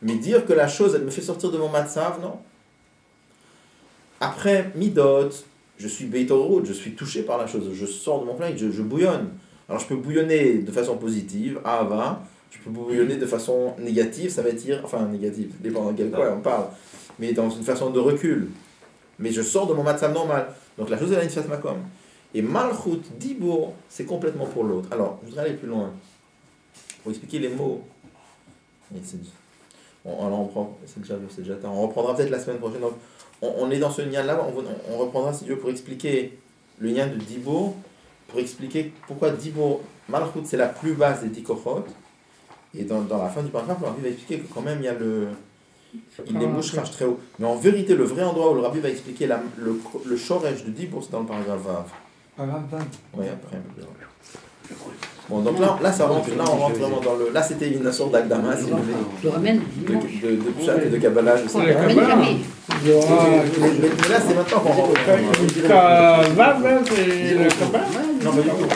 Mais dire que la chose, elle me fait sortir de mon matzav, non. Après, Midot, je suis Beitorut, je suis touché par la chose, je sors de mon plein, je bouillonne. Alors je peux bouillonner de façon positive, Ahava, je peux bouillonner de façon négative, ça va dire, enfin négative, dépend de quel quoi on parle, mais dans une façon de recul. Mais je sors de mon matzav normal. Donc la chose, elle a une Tfisat Makom. Et Malchut, Dibour, c'est complètement pour l'autre. Alors, je voudrais aller plus loin. Pour expliquer les mots. C'est déjà tard. On reprendra peut-être la semaine prochaine. Donc, on est dans ce lien-là, on reprendra si Dieu pour expliquer le lien de Dibour, pour expliquer pourquoi Dibour, Malchut, c'est la plus basse des Tikochot. Et dans la fin du paragraphe, le Rabbi va expliquer que quand même il y a il les mouchrache très haut. Mais en vérité, le vrai endroit où le Rabbi va expliquer le shoresh de Dibour, c'est dans le paragraphe Vav. Paragraphe 20. Oui, après un peu plus loin. Bon, donc là, ça rentre, là, on rentre vraiment dans le. Là, c'était une sorte d'Agdama, si vous voulez. Je ramène De Pshat et de Kabbalah, je sais Ouais, pas. Kabbalah. Mais là, c'est maintenant qu'on rentre. Ça va, c'est le combat. Non, pas du tout.